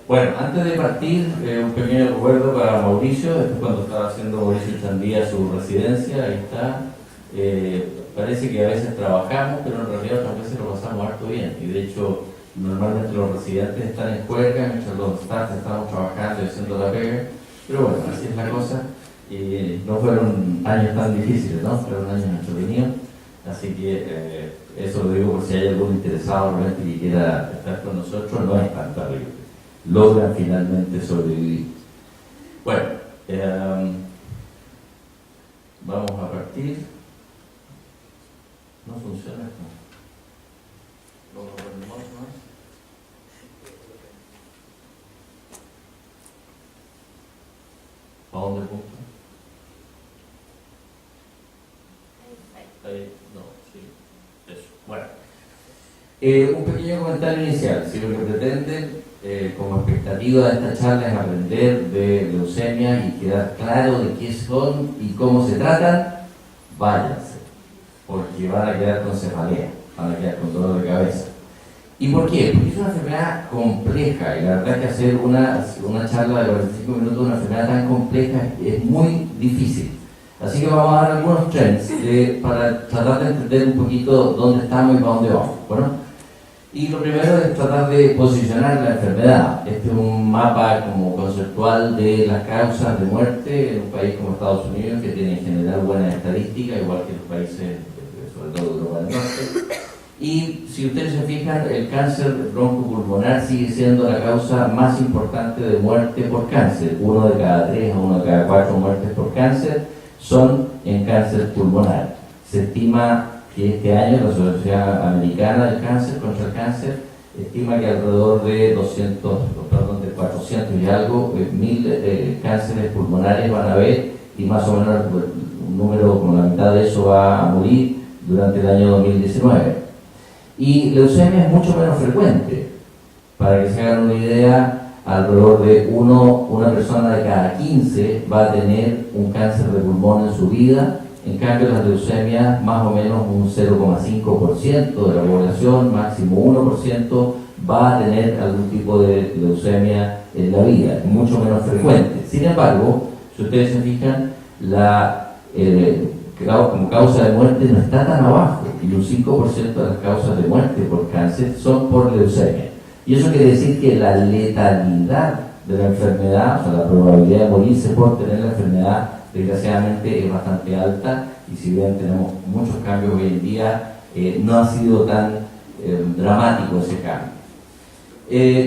Bueno, antes de partir, un pequeño recuerdo para Mauricio, después cuando estaba haciendo Mauricio Chandía su residencia, ahí está. Parece que a veces trabajamos, pero en realidad otras veces lo pasamos harto bien. Y de hecho, normalmente los residentes están en juerga, mientras los staff estamos trabajando y haciendo la pega. Pero bueno, así es la cosa. No fueron años tan difíciles, ¿no? Fueron años entretenidos. Así que eso lo digo por si hay algún interesado realmente que quiera estar con nosotros, no es tan terrible. Logran finalmente sobrevivir. Bueno, vamos a partir. No funciona esto. Vamos a poner más, ¿no? ¿A dónde punto? Ahí, no, sí. Eso. Bueno. Un pequeño comentario inicial. Si lo que pretenden como expectativa de esta charla es aprender de leucemia y quedar claro de qué son y cómo se tratan, váyanse, porque van a quedar con cefalea, van a quedar con dolor de cabeza. ¿Y por qué? Porque es una enfermedad compleja y la verdad es que hacer una charla de 45 minutos de una enfermedad tan compleja es muy difícil. Así que vamos a dar algunos trends para tratar de entender un poquito dónde estamos y para dónde vamos. Bueno, y lo primero es tratar de posicionar la enfermedad. Este es un mapa como conceptual de las causas de muerte en un país como Estados Unidos, que tiene en general buenas estadísticas, igual que los países, sobre todo de Europa del Norte. Y si ustedes se fijan, el cáncer broncopulmonar sigue siendo la causa más importante de muerte por cáncer. 1 de cada 3 o 1 de cada 4 muertes por cáncer son en cáncer pulmonar. Se estima que este año la Sociedad Americana del Cáncer contra el Cáncer estima que alrededor de 400 y algo mil cánceres pulmonares van a haber, y más o menos un número como la mitad de eso va a morir durante el año 2019. Y leucemia es mucho menos frecuente. Para que se hagan una idea, alrededor de una persona de cada 15 va a tener un cáncer de pulmón en su vida. En cambio, las leucemias, más o menos un 0,5% de la población, máximo 1%, va a tener algún tipo de leucemia en la vida, mucho menos frecuente. Sin embargo, si ustedes se fijan, como causa de muerte no está tan abajo, y un 5% de las causas de muerte por cáncer son por leucemia. Y eso quiere decir que la letalidad de la enfermedad, o sea, la probabilidad de morirse por tener la enfermedad, desgraciadamente es bastante alta, y si bien tenemos muchos cambios hoy en día, no ha sido tan dramático ese cambio.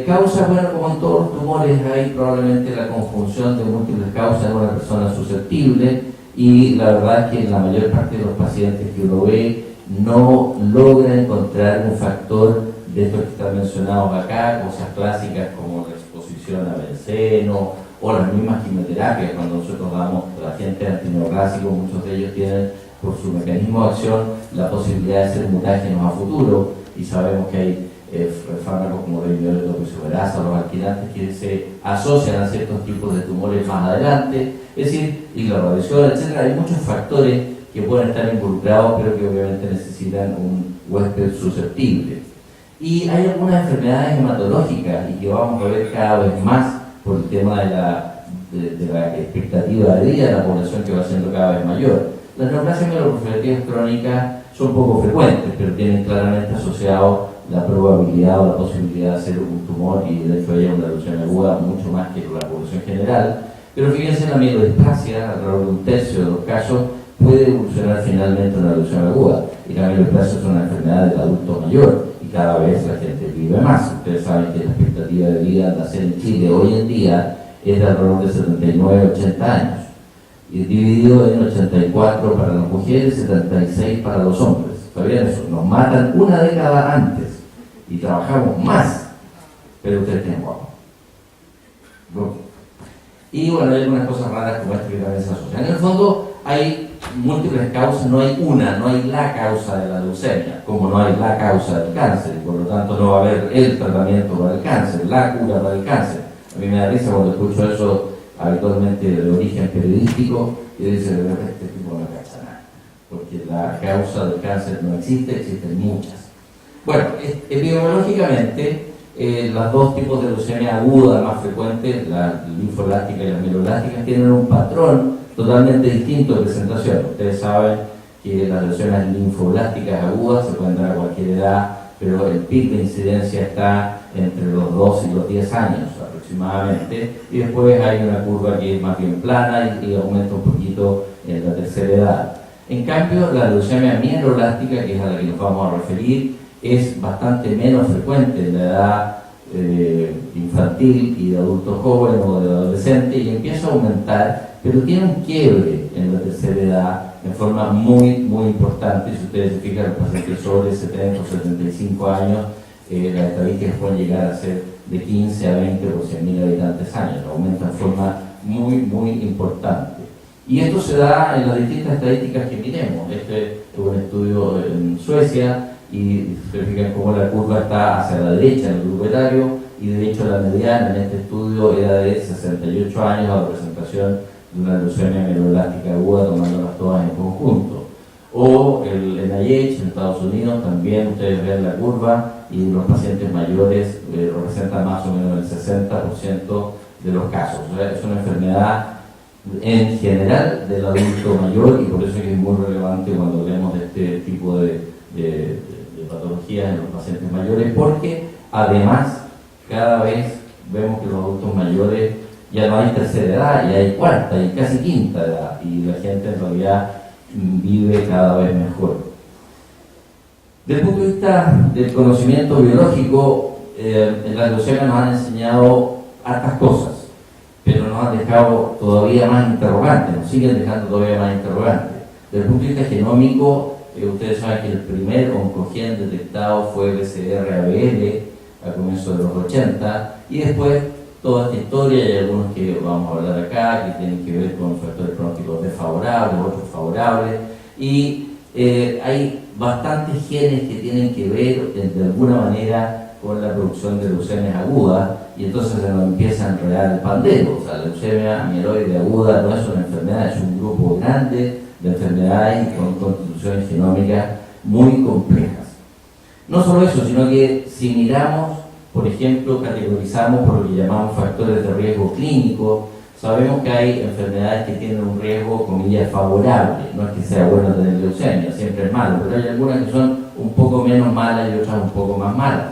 Causas, bueno, como en todos los tumores, hay probablemente la conjunción de múltiples causas en una persona susceptible, y la verdad es que en la mayor parte de los pacientes que uno ve no logra encontrar un factor de estos que están mencionados acá, cosas clásicas como la exposición a benceno o las mismas quimioterapias. Cuando nosotros damos agentes antineoplásicos, muchos de ellos tienen por su mecanismo de acción la posibilidad de ser mutágenos a futuro, y sabemos que hay fármacos como el topoisomerasa o los alquilantes que se asocian a ciertos tipos de tumores más adelante, es decir, y la radiación, etc. Hay muchos factores que pueden estar involucrados, pero que obviamente necesitan un huésped susceptible. Y hay algunas enfermedades hematológicas, y que vamos a ver cada vez más por el tema de la expectativa de vida de la población, que va siendo cada vez mayor. Las neoplasias mieloproliferativas crónicas son poco frecuentes, pero tienen claramente asociado la probabilidad o la posibilidad de hacer un tumor, y de hecho hay una leucemia aguda mucho más que la población general. Pero fíjense, la mielodisplasia, alrededor de un tercio de los casos, puede evolucionar finalmente en una leucemia aguda. Y la mielodisplasia es una enfermedad del adulto mayor, y cada vez la gente vive más. Ustedes saben que la expectativa de vida de nacer en Chile hoy en día es de alrededor de 79-80 años, y dividido en 84 para las mujeres, 76 para los hombres. ¿Sabían eso? Nos matan una década antes y trabajamos más, pero ustedes tienen guapo. Y bueno, hay algunas cosas raras como esta que también se asocian. En el fondo hay múltiples causas, no hay la causa de la leucemia, como no hay la causa del cáncer, y por lo tanto no va a haber el tratamiento para el cáncer, la cura para el cáncer. A mí me da risa cuando escucho eso habitualmente de origen periodístico, y dice, este tipo no cacha nada, porque la causa del cáncer no existe, existen muchas. Bueno, epidemiológicamente los dos tipos de leucemia aguda más frecuentes, la linfoblástica y la mieloblástica, tienen un patrón totalmente distinto de presentación. Ustedes saben que las leucemias linfoblásticas agudas se pueden dar a cualquier edad, pero el pico de incidencia está entre los 2 y los 10 años aproximadamente, y después hay una curva que es más bien plana y aumenta un poquito en la tercera edad. En cambio, la leucemia mieloblástica, que es a la que nos vamos a referir, es bastante menos frecuente en la edad infantil y de adultos jóvenes o de adolescentes, y empieza a aumentar, pero tiene un quiebre en la tercera edad en forma muy importante. Si ustedes se fijan, los pacientes sobre 70 o 75 años, las estadísticas pueden llegar a ser de 15 a 20 por 100.000 habitantes años, aumenta en forma muy importante. Y esto se da en las distintas estadísticas que miremos. Este es un estudio en Suecia, y se fijan cómo la curva está hacia la derecha en el grupo etario, y de hecho la mediana en este estudio era de 68 años a la presentación de una leucemia mieloblástica aguda, tomándolas todas en conjunto. O el NIH en Estados Unidos, también ustedes ven la curva, y los pacientes mayores representan más o menos el 60% de los casos. O sea, es una enfermedad en general del adulto mayor, y por eso es muy relevante cuando hablemos de este tipo de patologías en los pacientes mayores, porque además cada vez vemos que los adultos mayores ya no hay tercera edad, ya hay cuarta y casi quinta edad, y la gente en realidad vive cada vez mejor. Desde el punto de vista del conocimiento biológico, en la leucemia nos han enseñado hartas cosas, pero nos han dejado todavía más interrogantes, nos siguen dejando todavía más interrogantes. Desde el punto de vista genómico, ustedes saben que el primer oncogen detectado fue BCR-ABL a comienzos de los 80, y después toda esta historia, y algunos que vamos a hablar acá, que tienen que ver con factores pronósticos desfavorables, otros favorables, y hay bastantes genes que tienen que ver de alguna manera con la producción de leucemias agudas, y entonces se nos empieza a enredar el pandero. O sea, la leucemia amiloide aguda no es una enfermedad, es un grupo grande de enfermedades con constituciones genómicas muy complejas. No solo eso, sino que si miramos, por ejemplo, categorizamos por lo que llamamos factores de riesgo clínico, sabemos que hay enfermedades que tienen un riesgo, comillas, favorable. No es que sea bueno tener leucemia, siempre es malo, pero hay algunas que son un poco menos malas y otras un poco más malas.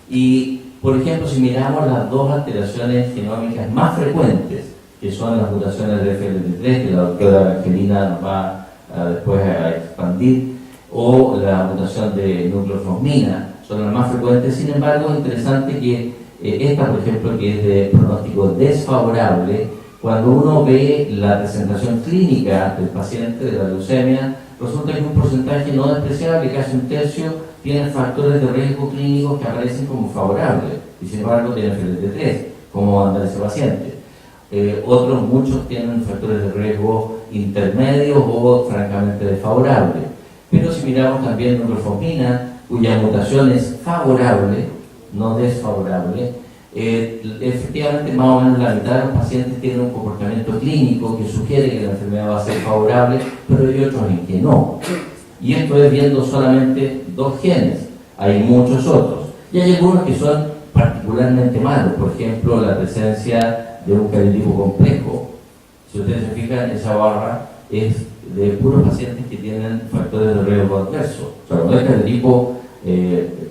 Y, por ejemplo, si miramos las dos alteraciones genómicas más frecuentes, que son las mutaciones de FLT3, que la doctora Angelina nos va después a expandir, o la mutación de nucleofosmina, son las más frecuentes. Sin embargo, es interesante que esta, por ejemplo, que es de pronóstico desfavorable, cuando uno ve la presentación clínica del paciente de la leucemia, resulta que un porcentaje no despreciable, casi un tercio, tienen factores de riesgo clínicos que aparecen como favorables, y sin embargo tienen FLT3, como anda ese paciente. Otros, muchos tienen factores de riesgo intermedios o francamente desfavorables. Pero si miramos también nucleofosmina, cuya mutación es favorable, no desfavorable, efectivamente más o menos la mitad de los pacientes tienen un comportamiento clínico que sugiere que la enfermedad va a ser favorable, pero hay otros en que no. Y esto es viendo solamente dos genes, hay muchos otros. Y hay algunos que son particularmente malos, por ejemplo, la presencia de un cariotipo complejo. Si ustedes se fijan, esa barra es de puros pacientes que tienen factores de riesgo adverso. O sea, cuando hay cariotipo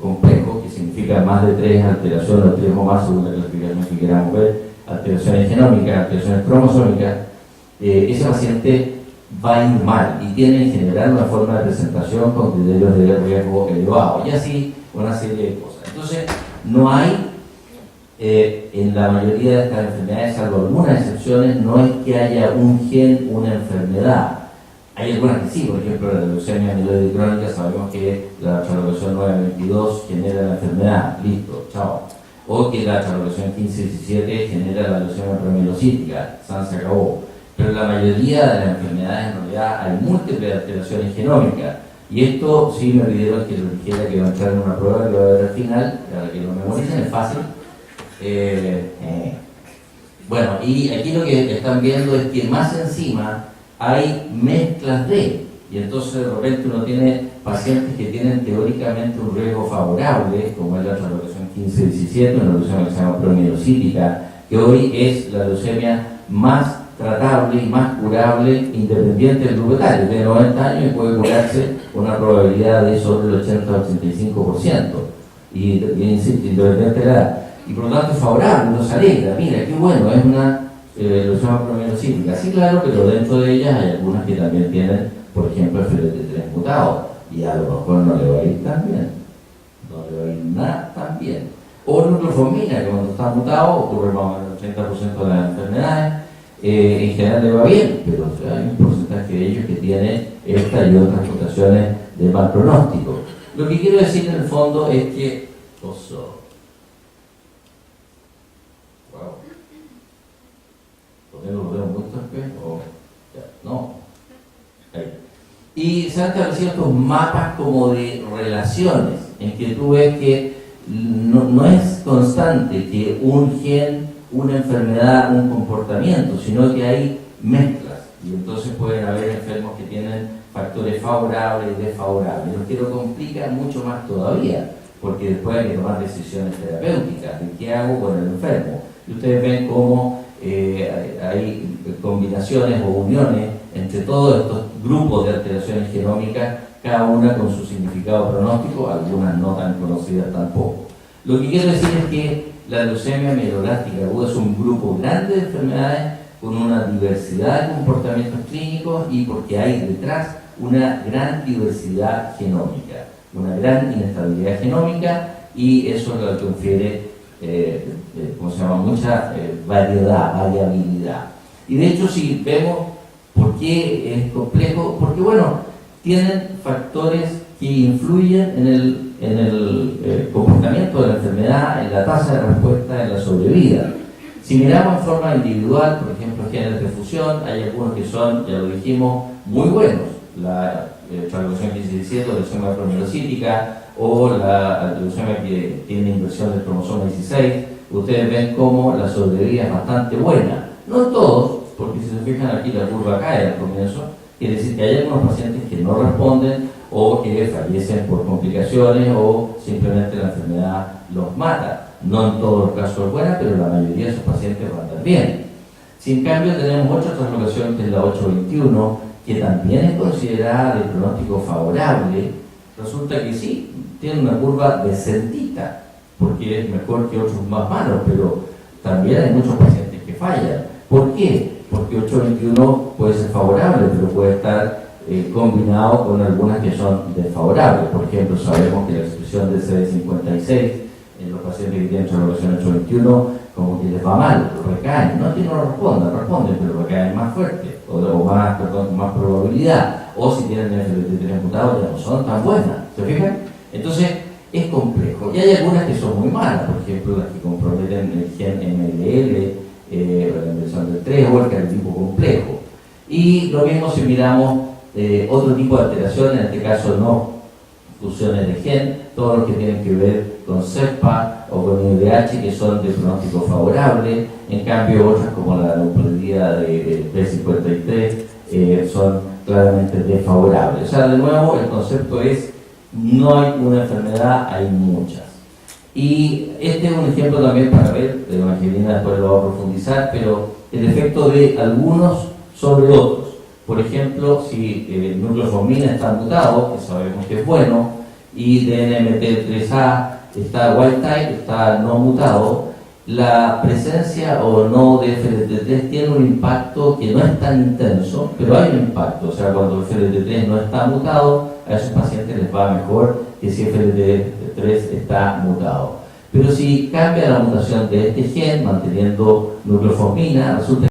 complejo, que significa más de 3 alteraciones, o 3 o más, según la clasificación que queramos ver, alteraciones genómicas, alteraciones cromosómicas, ese paciente va a ir mal y tiene en general una forma de presentación con criterios de riesgo elevado, y así una serie de cosas. Entonces, no hay en la mayoría de estas enfermedades, salvo algunas excepciones, no es que haya un gen, una enfermedad. Hay algunas que sí, por ejemplo, la leucemia amiloide crónica, sabemos que la charlocasión 922 genera la enfermedad, listo, chao. O que la charlocasión 1517 genera la leucemia premelocítica, se acabó. Pero la mayoría de las enfermedades, en realidad, hay múltiples alteraciones genómicas. Y esto sí me pidieron que lo dijera, que va a entrar en una prueba que va a ver al final, para que lo memoricen, es fácil. Bueno, y aquí lo que están viendo es que más encima hay mezclas de, y entonces de repente uno tiene pacientes que tienen teóricamente un riesgo favorable, como es la translocación 15-17, una leucemia que se llama promielocítica, que hoy es la leucemia más tratable y más curable independiente del grupo etario. Tiene 90 años y puede curarse con una probabilidad de sobre el 80-85%. Y insisto, independiente de la edad. Y por lo tanto es favorable, nos alegra. Mira, qué bueno, es una leucemia promielocítica. Sí, claro, pero dentro de ellas hay algunas que también tienen, por ejemplo, FLT3 mutado. Y a lo mejor no le va a ir tan bien. No le va a ir nada tan bien. O nucleofosmina, que cuando está mutado ocurre más o menos el 30% de las enfermedades. En general le va bien, pero hay un porcentaje de ellos que tiene esta y otras mutaciones de mal pronóstico. Lo que quiero decir en el fondo es que... Wow. ¿Lo veo muy torpe? No. Ahí. Y se han establecido estos mapas como de relaciones, en que tú ves que no es constante que un gen, una enfermedad, un comportamiento, sino que hay mezclas. Y entonces pueden haber enfermos que tienen factores favorables y desfavorables, lo que lo complica mucho más todavía, porque después hay que tomar decisiones terapéuticas de qué hago con el enfermo. Y ustedes ven cómo hay combinaciones o uniones entre todos estos grupos de alteraciones genómicas, cada una con su significado pronóstico, algunas no tan conocidas tampoco. Lo que quiero decir es que la leucemia mieloblástica aguda es un grupo grande de enfermedades con una diversidad de comportamientos clínicos y porque hay detrás una gran diversidad genómica, una gran inestabilidad genómica, y eso es lo que confiere, mucha variabilidad. Y de hecho, si vemos por qué es complejo, porque tienen factores que influyen en el comportamiento de la enfermedad, en la tasa de respuesta, en la sobrevida. Si miramos en forma individual, por ejemplo, genes de fusión, hay algunos que son, ya lo dijimos, muy buenos. La translocación 15-17, la leucemia promielocítica, o la leucemia que tiene inversión del cromosoma 16, ustedes ven cómo la sobrevida es bastante buena. No todos, porque si se fijan aquí la curva cae al comienzo, quiere decir que hay algunos pacientes que no responden o que fallecen por complicaciones o simplemente la enfermedad los mata. No en todos los casos es buena, pero la mayoría de esos pacientes van a andar bien. Si en cambio tenemos otra translocación que es la 821, que también es considerada de pronóstico favorable, resulta que sí, tiene una curva descendita, porque es mejor que otros más malos, pero también hay muchos pacientes que fallan. ¿Por qué? Porque 821 puede ser favorable, pero puede estar combinado con algunas que son desfavorables. Por ejemplo, sabemos que la expresión del CD56 en los pacientes que tienen translocación 821 como que les va mal, recaen, no es que no responden, pero recaen más fuerte, o más probabilidad, o si tienen FLT3 mutado ya no son tan buenas, ¿se fijan? Entonces es complejo, y hay algunas que son muy malas, por ejemplo las que comprometen el gen MLL, la inversión del 3 o el cariotipo complejo. Y lo mismo si miramos otro tipo de alteraciones, en este caso no fusiones de gen, todos los que tienen que ver con CEPA o con IDH, que son de pronóstico favorable. En cambio otras como la neuplería de P53 son claramente desfavorables. O sea, de nuevo el concepto es: no hay una enfermedad, hay muchas. Y este es un ejemplo también para ver, Evangelina después lo va a profundizar, pero el efecto de algunos sobre otros. Por ejemplo, si el nucleofosmina está mutado, que sabemos que es bueno, y DNMT3A está wild type, está no mutado, la presencia o no de FLT3 tiene un impacto que no es tan intenso, pero hay un impacto. O sea, cuando FLT3 no está mutado, a esos pacientes les va mejor que si FLT3 está mutado. Pero si cambia la mutación de este gen, manteniendo nucleofosmina, resulta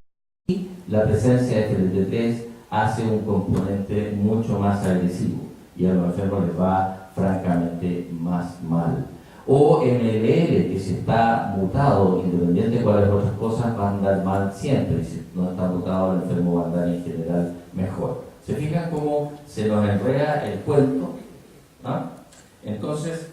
que la presencia de FLT3 hace un componente mucho más agresivo y a los enfermos les va francamente más mal. O MLL, que si está mutado, independiente de cuáles otras cosas, va a andar mal siempre, y si no está mutado, el enfermo va a andar en general mejor. ¿Se fijan cómo se nos enreda el cuento? ¿No? Entonces,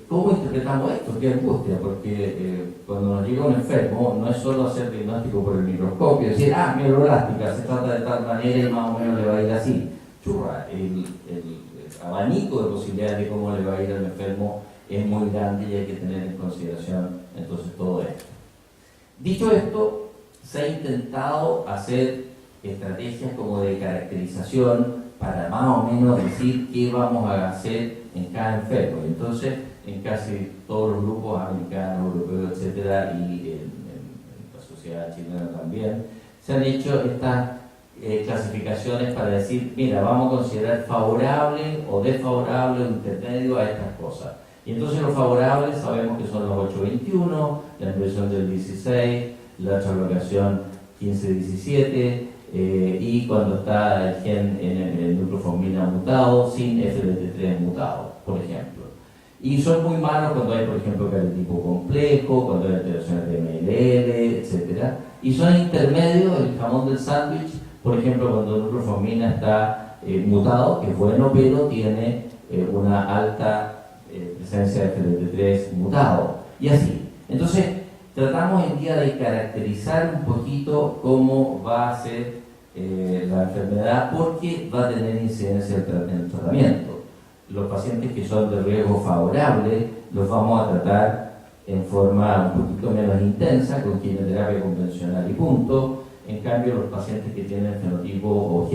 ¿cómo interpretamos esto? ¡Qué angustia! Porque cuando nos llega un enfermo, no es solo hacer diagnóstico por el microscopio, decir, mieloblástica, se trata de tal manera y más o menos le va a ir así. Churra, abanico de posibilidades de cómo le va a ir al enfermo es muy grande y hay que tener en consideración entonces todo esto. Dicho esto, se ha intentado hacer estrategias como de caracterización para más o menos decir qué vamos a hacer en cada enfermo. Entonces, en casi todos los grupos americanos, europeos, etcétera, y en la sociedad chilena también, se han hecho estas clasificaciones para decir, mira, vamos a considerar favorable o desfavorable o intermedio a estas cosas. Y entonces los favorables sabemos que son los 8-21, la inversión del 16, la translocación 15-17, y cuando está el gen en el nucleofosmina mutado sin FLT3 mutado, por ejemplo. Y son muy malos cuando hay, por ejemplo, cariotipo complejo, cuando hay alteraciones de MLL, etc. Y son intermedios, el jamón del sándwich, por ejemplo, cuando el nucleofosmina está mutado, que es bueno, pero tiene una alta presencia de FLT3 mutado, y así. Entonces, tratamos hoy en día de caracterizar un poquito cómo va a ser la enfermedad, porque va a tener incidencia en el tratamiento. Los pacientes que son de riesgo favorable los vamos a tratar en forma un poquito menos intensa, con quimioterapia convencional y punto. En cambio, los pacientes que tienen genotipo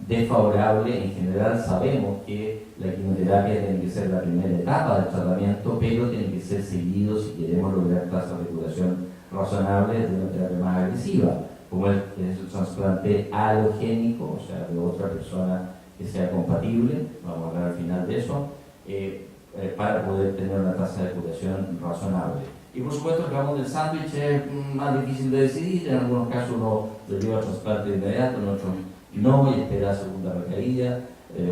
desfavorable, en general sabemos que la quimioterapia tiene que ser la primera etapa del tratamiento, pero tiene que ser seguido si queremos lograr tasas de curación razonables de una terapia más agresiva, como es el trasplante alogénico, o sea, de otra persona que sea compatible, vamos a hablar al final de eso, para poder tener una tasa de curación razonable. Y por supuesto el jamón del sándwich es más difícil de decidir, en algunos casos uno lo lleva a trasplante de inmediato, en otros no, y espera la segunda recaída,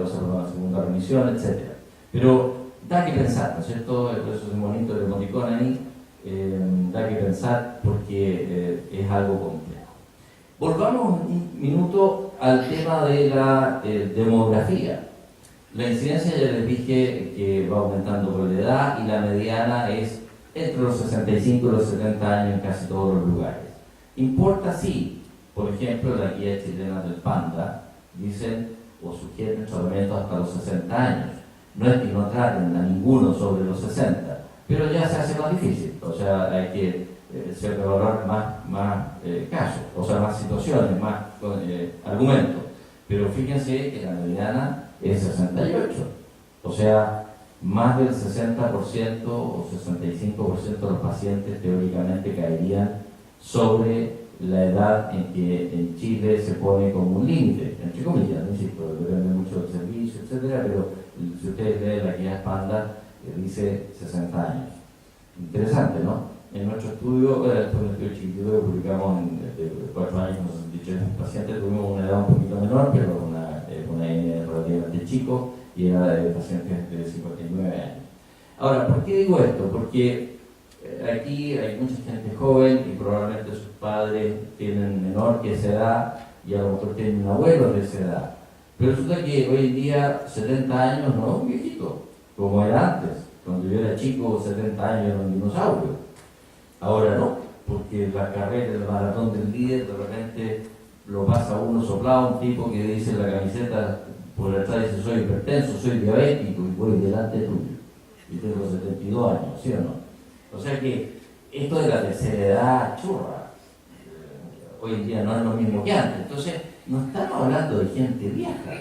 o sea, la segunda remisión, etc. Pero da que pensar, ¿no es cierto? Por eso es un bonito el emoticón ahí, da que pensar porque es algo complejo. Volvamos un minuto al tema de la demografía. La incidencia, ya les dije, que va aumentando por la edad, y la mediana es entre los 65 y los 70 años en casi todos los lugares. Importa sí, por ejemplo, la guía chilena del PANDA dicen o sugieren tratamientos hasta los 60 años. No es que no traten a ninguno sobre los 60, pero ya se hace más difícil, o sea, hay que evaluar más casos, o sea, más situaciones, más argumentos. Pero fíjense que la mediana es 68, o sea, más del 60% o 65% de los pacientes teóricamente caerían sobre la edad en que en Chile se pone como un límite, entre comillas, ¿no? Insisto, depende mucho del servicio, etcétera, pero si ustedes leen la guía PANDA, dice 60 años. Interesante, ¿no? En nuestro estudio, el estudio chiquitito que publicamos de 4 años con 63 pacientes, tuvimos una edad un poquito menor, pero una N relativamente chico, y era de pacientes de 59 años. Ahora, ¿por qué digo esto? Porque aquí hay mucha gente joven y probablemente sus padres tienen menor que esa edad, y a lo mejor tienen un abuelo de esa edad. Pero resulta que hoy en día 70 años no es un viejito, como era antes. Cuando yo era chico, 70 años era un dinosaurio. Ahora no, porque la carrera del maratón del líder de repente lo pasa uno soplado, un tipo que dice en la camiseta por detrás, dice soy hipertenso, soy diabético y voy delante tuyo. Y tengo 72 años, ¿sí o no? O sea que esto de la tercera edad, churra, hoy en día no es lo mismo que antes. Entonces, no estamos hablando de gente vieja,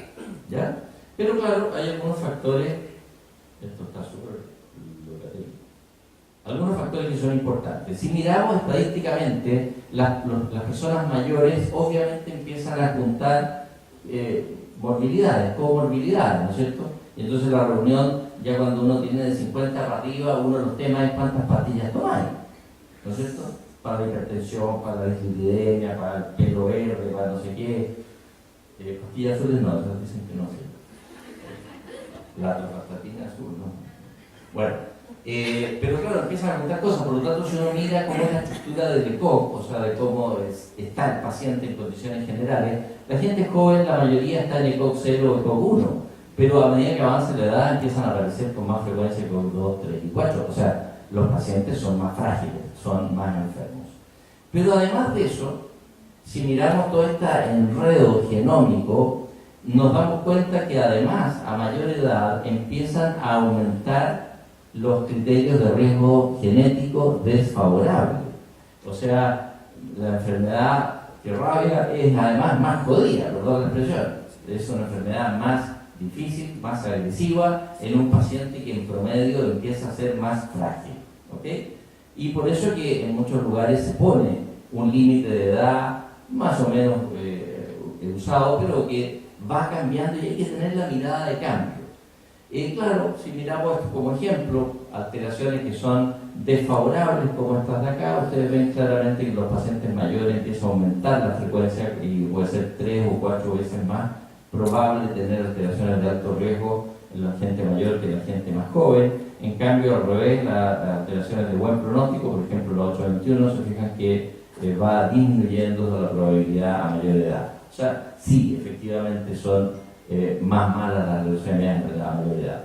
¿ya? Pero claro, hay algunos factores, esto está súper locativo, algunos factores que son importantes. Si miramos estadísticamente, las personas mayores obviamente empiezan a apuntar morbilidades, comorbilidades, ¿no es cierto? Y entonces la reunión, ya cuando uno tiene de 50 para arriba, uno de los temas es cuántas pastillas tomáis, ¿no es cierto? Para la hipertensión, para la dislipidemia, para el pelo verde, para no sé qué. Pastillas azules no, esas dicen que no sirven. La atorvastatina azul, ¿no? Bueno, pero claro, empiezan a contar cosas. Por lo tanto, si uno mira cómo es la estructura del ECOG, o sea, de cómo está el paciente en condiciones generales, la gente joven, la mayoría está en ECOG 0 o ECOG 1, pero a medida que avanza la edad empiezan a aparecer con más frecuencia ECOG 2, 3 y 4. O sea, los pacientes son más frágiles, son más enfermos. Pero además de eso, si miramos todo este enredo genómico, nos damos cuenta que además a mayor edad empiezan a aumentar los criterios de riesgo genético desfavorable. O sea, la enfermedad que rabia es además más jodida, perdón la expresión. Es una enfermedad más difícil, más agresiva en un paciente que en promedio empieza a ser más frágil. ¿Okay? Y por eso que en muchos lugares se pone un límite de edad más o menos usado, pero que va cambiando y hay que tener la mirada de cambio. Claro, si miramos esto como ejemplo, alteraciones que son desfavorables como estas de acá, ustedes ven claramente que los pacientes mayores empiezan a aumentar la frecuencia y puede ser 3 o 4 veces más probable tener alteraciones de alto riesgo en la gente mayor que en la gente más joven. En cambio, al revés, las alteraciones de buen pronóstico, por ejemplo, la 821, se fijan que va disminuyendo la probabilidad a mayor edad. O sea, sí, efectivamente son más malas las leucemias a mayor edad.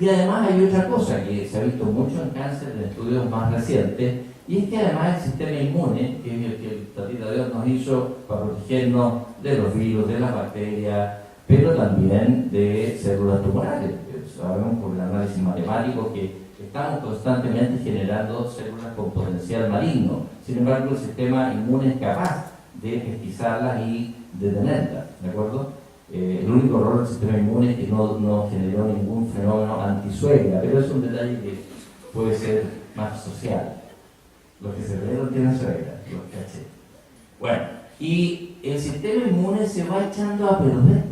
Y además hay otra cosa que se ha visto mucho en cáncer en estudios más recientes, y es que además el sistema inmune, que es el que el Tatita Dios nos hizo para protegernos de los virus, de las bacterias, pero también de células tumorales. Sabemos por el análisis matemático que estamos constantemente generando células con potencial maligno. Sin embargo, el sistema inmune es capaz de pesquisarlas y detenerlas, ¿de acuerdo? El único error del sistema inmune es que no generó ningún fenómeno antisuegra, pero es un detalle que puede ser más social. Los que se perdieron tienen suegra, los caché. Bueno, y el sistema inmune se va echando a perder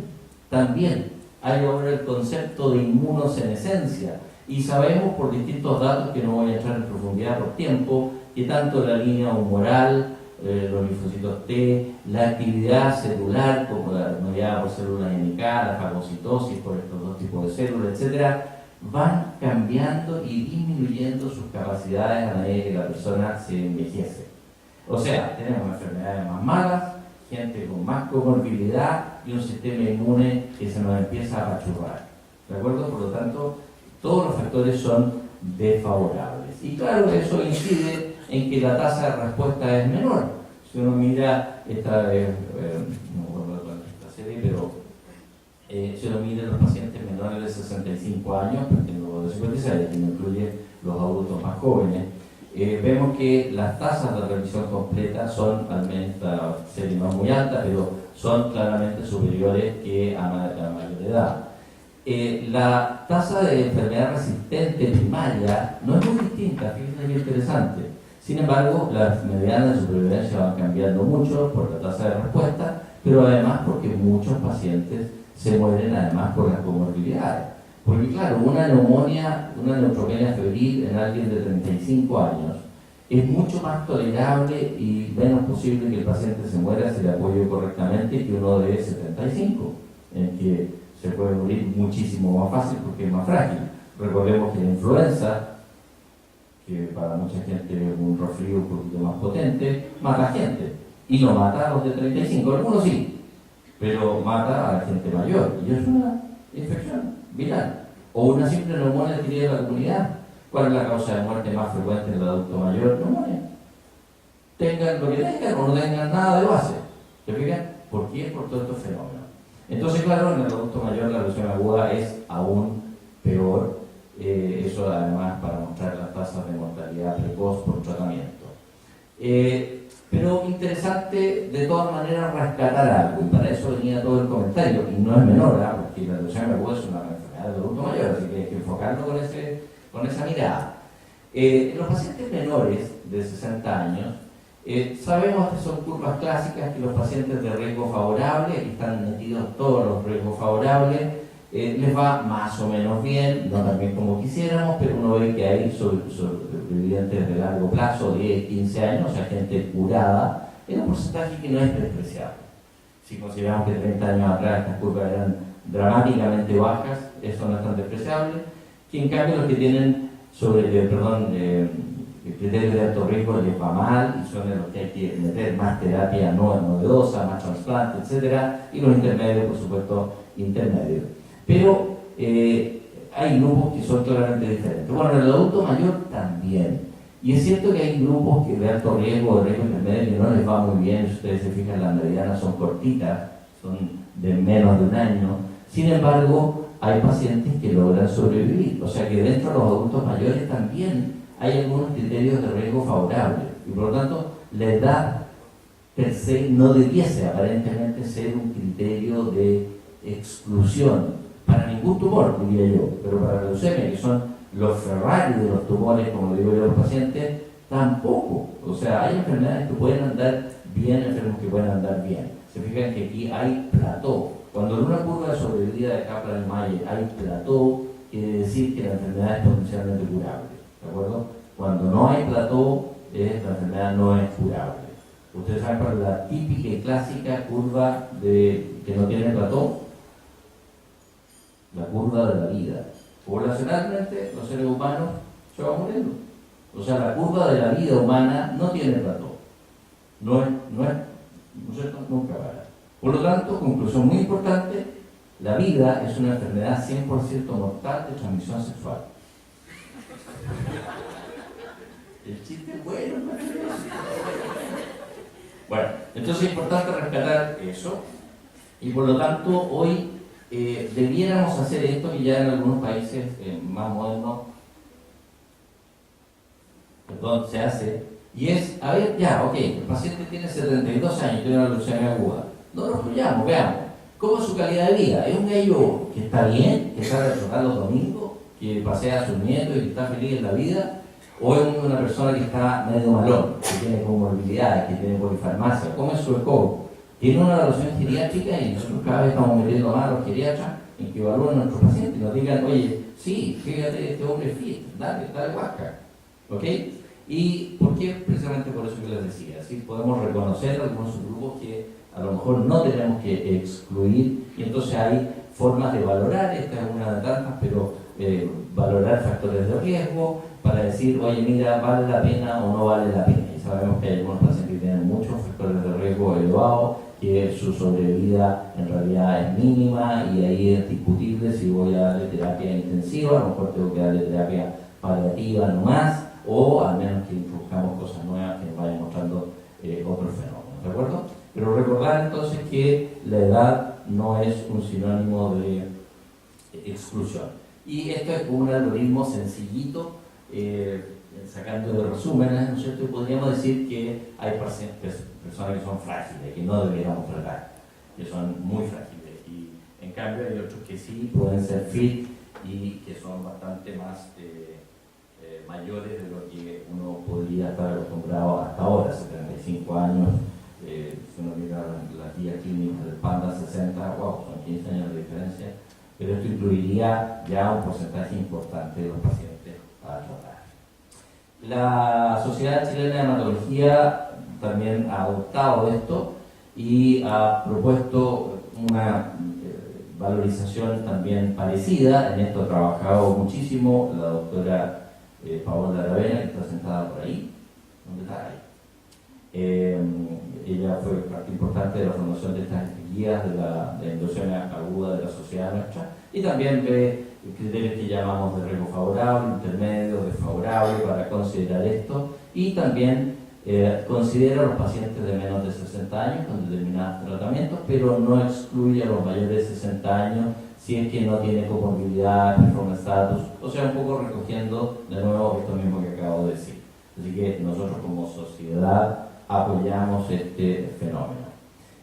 también. Hay ahora el concepto de inmunosenescencia y sabemos por distintos datos, que no voy a entrar en profundidad por tiempo, que tanto la línea humoral, los linfocitos T, la actividad celular como la mediada por células NK, la fagocitosis por estos dos tipos de células, etcétera, van cambiando y disminuyendo sus capacidades a medida que la persona se envejece. O sea, tenemos enfermedades más malas, gente con más comorbilidad y un sistema inmune que se nos empieza a apachurrar. ¿De acuerdo? Por lo tanto, todos los factores son desfavorables. Y claro, eso incide en que la tasa de respuesta es menor. Si uno mira esta, no recuerdo esta serie, pero si uno mira los pacientes menores de 65 años, porque tengo de 56, que no incluye los adultos más jóvenes, vemos que las tasas de revisión completa son, al menos esta serie no es muy alta, pero son claramente superiores que a mayor edad. La tasa de enfermedad resistente primaria no es muy distinta, fíjense qué interesante. Sin embargo, las medianas de supervivencia van cambiando mucho por la tasa de respuesta, pero además porque muchos pacientes se mueren además por las comorbilidades. Porque claro, una neumonía, una neutropenia febril en alguien de 35 años es mucho más tolerable y menos posible que el paciente se muera si le apoyo correctamente que uno de 75, en que se puede morir muchísimo más fácil porque es más frágil. Recordemos que la influenza, que para mucha gente es un resfrío un poquito más potente, mata gente. Y no mata a los de 35, algunos sí, pero mata a la gente mayor. Y es una infección viral. O una simple neumonía adquirida en la comunidad. ¿Cuál es la causa de muerte más frecuente en el adulto mayor? Neumonía. Tengan lo que tengan o no tengan nada de base. ¿Se fijan? ¿Por qué? Por todos estos fenómenos. Entonces, claro, en el adulto mayor la leucemia aguda es aún peor. Eso además para mostrar las tasas de mortalidad precoz por tratamiento. Pero interesante de todas maneras rescatar algo, y para eso venía todo el comentario, y no es menor, ¿eh? Porque la leucemia aguda es una enfermedad del adulto mayor, así que hay que enfocarlo con esa mirada. En los pacientes menores de 60 años, sabemos que son curvas clásicas, que los pacientes de riesgo favorable, aquí están metidos todos los riesgos favorables, les va más o menos bien, no tan bien como quisiéramos, pero uno ve que hay sobrevivientes de largo plazo, 10, 15 años, o sea, gente curada, en un porcentaje que no es despreciable. Si consideramos que 30 años atrás estas curvas eran dramáticamente bajas, eso no es tan despreciable, que en cambio los que tienen criterios de alto riesgo les va mal, y son de los que hay que meter más terapia no novedosa, más trasplante, etc. Y los intermedios, por supuesto, intermedios. Pero hay grupos que son claramente diferentes. Bueno, en el adulto mayor también. Y es cierto que hay grupos que de alto riesgo, de riesgo intermedio, que no les va muy bien. Si ustedes se fijan, las medianas son cortitas, son de menos de un año. Sin embargo, hay pacientes que logran sobrevivir, o sea que dentro de los adultos mayores también hay algunos criterios de riesgo favorables, y por lo tanto la edad per se no debiese aparentemente ser un criterio de exclusión para ningún tumor, diría yo, pero para la leucemia, que son los Ferrari de los tumores, como digo yo a los pacientes, tampoco. O sea, hay enfermedades que pueden andar bien, enfermos que pueden andar bien. Se fijan que aquí hay plató. Cuando en una curva de sobrevida de Kaplan-Meier hay plató, quiere decir que la enfermedad es potencialmente curable, ¿de acuerdo? Cuando no hay plató, la enfermedad no es curable. Ustedes saben cuál es la típica y clásica curva que no tiene plató, la curva de la vida. Poblacionalmente, los seres humanos se van muriendo. O sea, la curva de la vida humana no tiene plató. No es cierto, nunca para. Por lo tanto, conclusión muy importante, la vida es una enfermedad 100% mortal de transmisión sexual. El chiste es bueno, ¿no? Bueno, entonces es importante rescatar eso, y por lo tanto hoy debiéramos hacer esto que ya en algunos países más modernos se hace, y es, a ver, ya, ok, el paciente tiene 72 años, tiene una leucemia aguda, no lo excluyamos, veamos, ¿cómo es su calidad de vida? ¿Es un gallo que está bien, que sabe trotar los domingos, que pasea a sus nietos y que está feliz en la vida? ¿O es una persona que está medio malón, que tiene comorbilidades, que tiene polifarmacia? ¿Cómo es su ECO? Tiene una evaluación geriátrica, y nosotros cada vez estamos metiendo más a los geriatras en que evalúen a nuestros pacientes y nos digan, oye, sí, fíjate, este hombre es fit, dale huasca, ¿ok? ¿Y por qué? Precisamente por eso que les decía, ¿sí? Podemos reconocer algunos subgrupos que a lo mejor no tenemos que excluir, y entonces hay formas de valorar, esta es una de tantas, pero valorar factores de riesgo para decir, oye, mira, ¿vale la pena o no vale la pena? Y sabemos que hay algunos pacientes que tienen muchos factores de riesgo elevados, que su sobrevida en realidad es mínima, y ahí es discutible si voy a darle terapia intensiva, a lo mejor tengo que darle terapia paliativa nomás, o al menos que introduzcamos cosas nuevas que nos vayan mostrando otros fenómenos, ¿de acuerdo? Pero recordar entonces que la edad no es un sinónimo de exclusión. Y esto es un algoritmo sencillito, sacando de resúmenes, ¿no es cierto? Y podríamos decir que hay personas que son frágiles, que no deberíamos tratar, que son muy frágiles, y en cambio hay otros que sí pueden ser fit y que son bastante más mayores de lo que uno podría estar acostumbrado hasta ahora, 75 años. Si uno mira las guías clínicas del PANDA 60, wow, son 15 años de diferencia, pero esto incluiría ya un porcentaje importante de los pacientes a tratar. La Sociedad Chilena de Hematología también ha adoptado esto y ha propuesto una valorización también parecida. En esto ha trabajado muchísimo la doctora Paola Aravena, que está sentada por ahí. ¿Dónde está ahí? Ella fue parte importante de la formación de estas guías de la leucemia aguda de la sociedad nuestra, y también ve criterios que llamamos de riesgo favorable, intermedio, desfavorable, para considerar esto, y también considera a los pacientes de menos de 60 años con determinados tratamientos, pero no excluye a los mayores de 60 años si es que no tiene comorbilidad, performance status, o sea, un poco recogiendo de nuevo esto mismo que acabo de decir. Así que nosotros como sociedad apoyamos este fenómeno.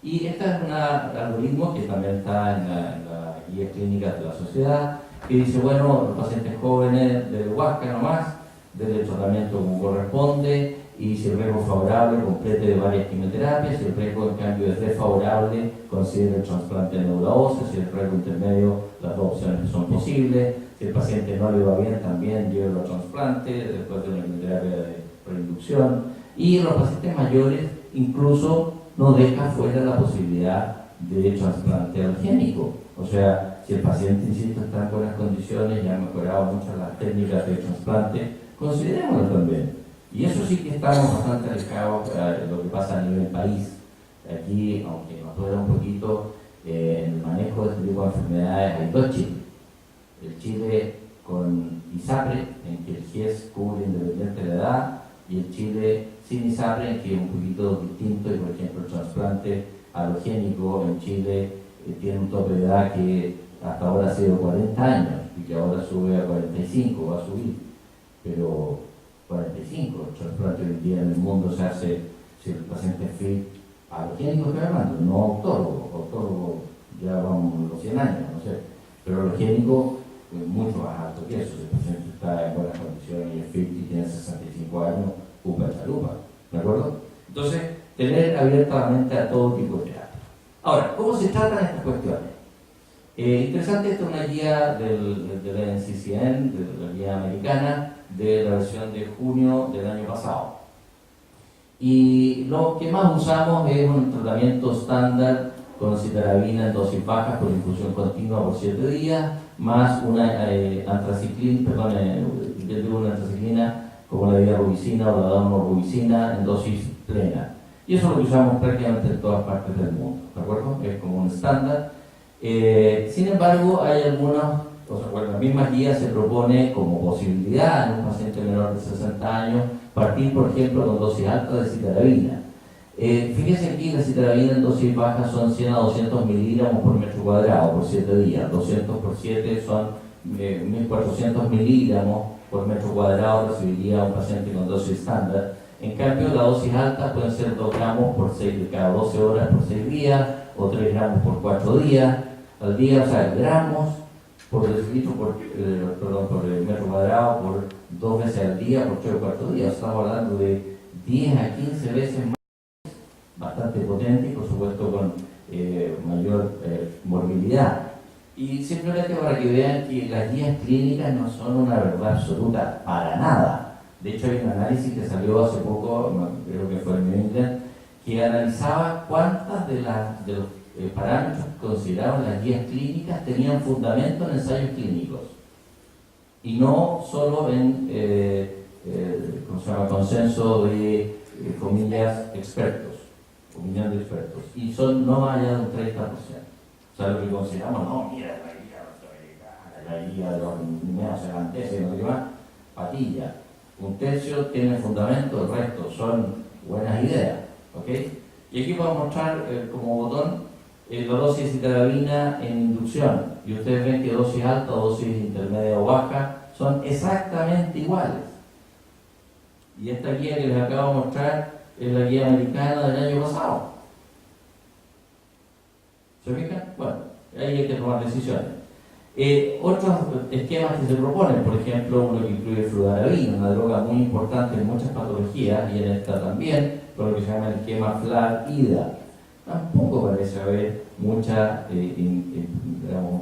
Y este es un algoritmo que también está en la guía clínica de la sociedad, que dice, bueno, los pacientes jóvenes de huasca nomás, del tratamiento como corresponde, y si el riesgo es favorable, complete de varias quimioterapias. Si el riesgo en cambio es desfavorable, considere el trasplante de médula ósea. Si el riesgo intermedio, las dos opciones que son posibles. Si el paciente no le va bien, también llévelo al trasplante después de una quimioterapia de reinducción. Y en los pacientes mayores incluso no deja fuera la posibilidad de trasplante alogénico. O sea, si el paciente, insisto, está en buenas condiciones y ha mejorado muchas las técnicas de trasplante, considerémoslo también. Y eso sí que estamos bastante alejados de lo que pasa a nivel país. Aquí, aunque nos duele un poquito, en el manejo de este tipo de enfermedades hay dos Chiles. El Chile con ISAPRE, en que el GES cubre independiente de la edad, y el Chile sin ISAPRE, en que es un poquito distinto, y por ejemplo el trasplante halogénico en Chile tiene un tope de edad que hasta ahora ha sido 40 años y que ahora sube a 45, va a subir, pero 45, el trasplante hoy en día en el mundo se hace si el paciente es fit, halogénico estoy hablando, no autólogo ya vamos los 100 años, no sé, pero halogénico es mucho más alto que eso, si el paciente está en buenas condiciones y es fit y tiene 65 años, upa chalupa, ¿de acuerdo? Entonces, tener abierta la mente a todo tipo de terapia. Ahora, ¿cómo se tratan estas cuestiones? Interesante, esta es una guía de la NCCN, de la guía americana, de la versión de junio del año pasado. Y lo que más usamos es un tratamiento estándar con citarabina en dosis bajas por infusión continua por 7 días, más una antraciclina como la diarubicina o la daunorubicina en dosis plena. Y eso es lo que usamos prácticamente en todas partes del mundo, ¿de acuerdo? Es como un estándar. Sin embargo, hay algunas, las mismas guías se propone como posibilidad en un paciente menor de 60 años partir, por ejemplo, con dosis alta de citarabina. Fíjense aquí, la citarabina en dosis baja son 100 a 200 miligramos por metro cuadrado por 7 días. 200 por 7 son 1400 miligramos por metro cuadrado, recibiría un paciente con dosis estándar. En cambio, la dosis alta pueden ser 2 gramos por 6, cada 12 horas por 6 días, o 3 gramos por 4 días al día, o sea, gramos por decilitro por metro cuadrado por 2 veces al día por 3 o 4 días. Estamos hablando de 10 a 15 veces más, bastante potente y por supuesto con mayor morbilidad. Y simplemente para que vean que las guías clínicas no son una verdad absoluta, para nada. De hecho, hay un análisis que salió hace poco, creo que fue en New England, que analizaba cuántas de los parámetros que consideraban las guías clínicas tenían fundamento en ensayos clínicos y no solo en consenso de comillas expertos, opinión de expertos, y son no más allá de un 30%. O sea, lo que consideramos, no, mira, la guía de los neozelandeses, no sé qué más, patilla. Un tercio tiene fundamento, el resto son buenas ideas, ¿ok? Y aquí vamos a mostrar como botón la dosis de citarabina en inducción. Y ustedes ven que dosis alta, dosis intermedia o baja son exactamente iguales. Y esta guía que les acabo de mostrar es la guía americana del año pasado. ¿Se fijan? Bueno, ahí hay que tomar decisiones. Otros esquemas que se proponen, por ejemplo, uno que incluye fludarabina, una droga muy importante en muchas patologías y en esta también, por lo que se llama el esquema FLAR-IDA. Tampoco parece haber mucha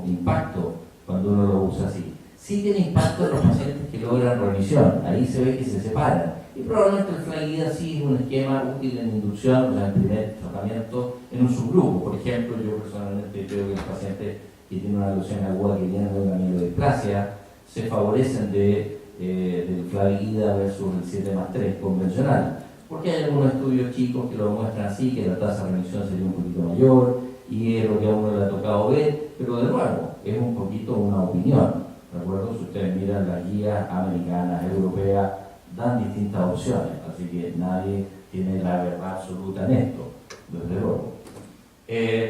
impacto cuando uno lo usa así. Sí tiene impacto en los pacientes que logran remisión, ahí se ve que se separan. Y probablemente el FLAR-IDA sí es un esquema útil en inducción, o sea, en primer tratamiento en un subgrupo. Por ejemplo, yo personalmente creo que los pacientes que tienen una alusión aguda que vienen de una mielodisplasia se favorecen del FLAR-IDA versus el 7+3 convencional. Porque hay algunos estudios chicos que lo muestran así, que la tasa de remisión sería un poquito mayor, y es lo que a uno le ha tocado ver, pero de nuevo, es un poquito una opinión, ¿de acuerdo? Si ustedes miran las guías americanas, europeas, dan distintas opciones, así que nadie tiene la verdad absoluta en esto, desde luego.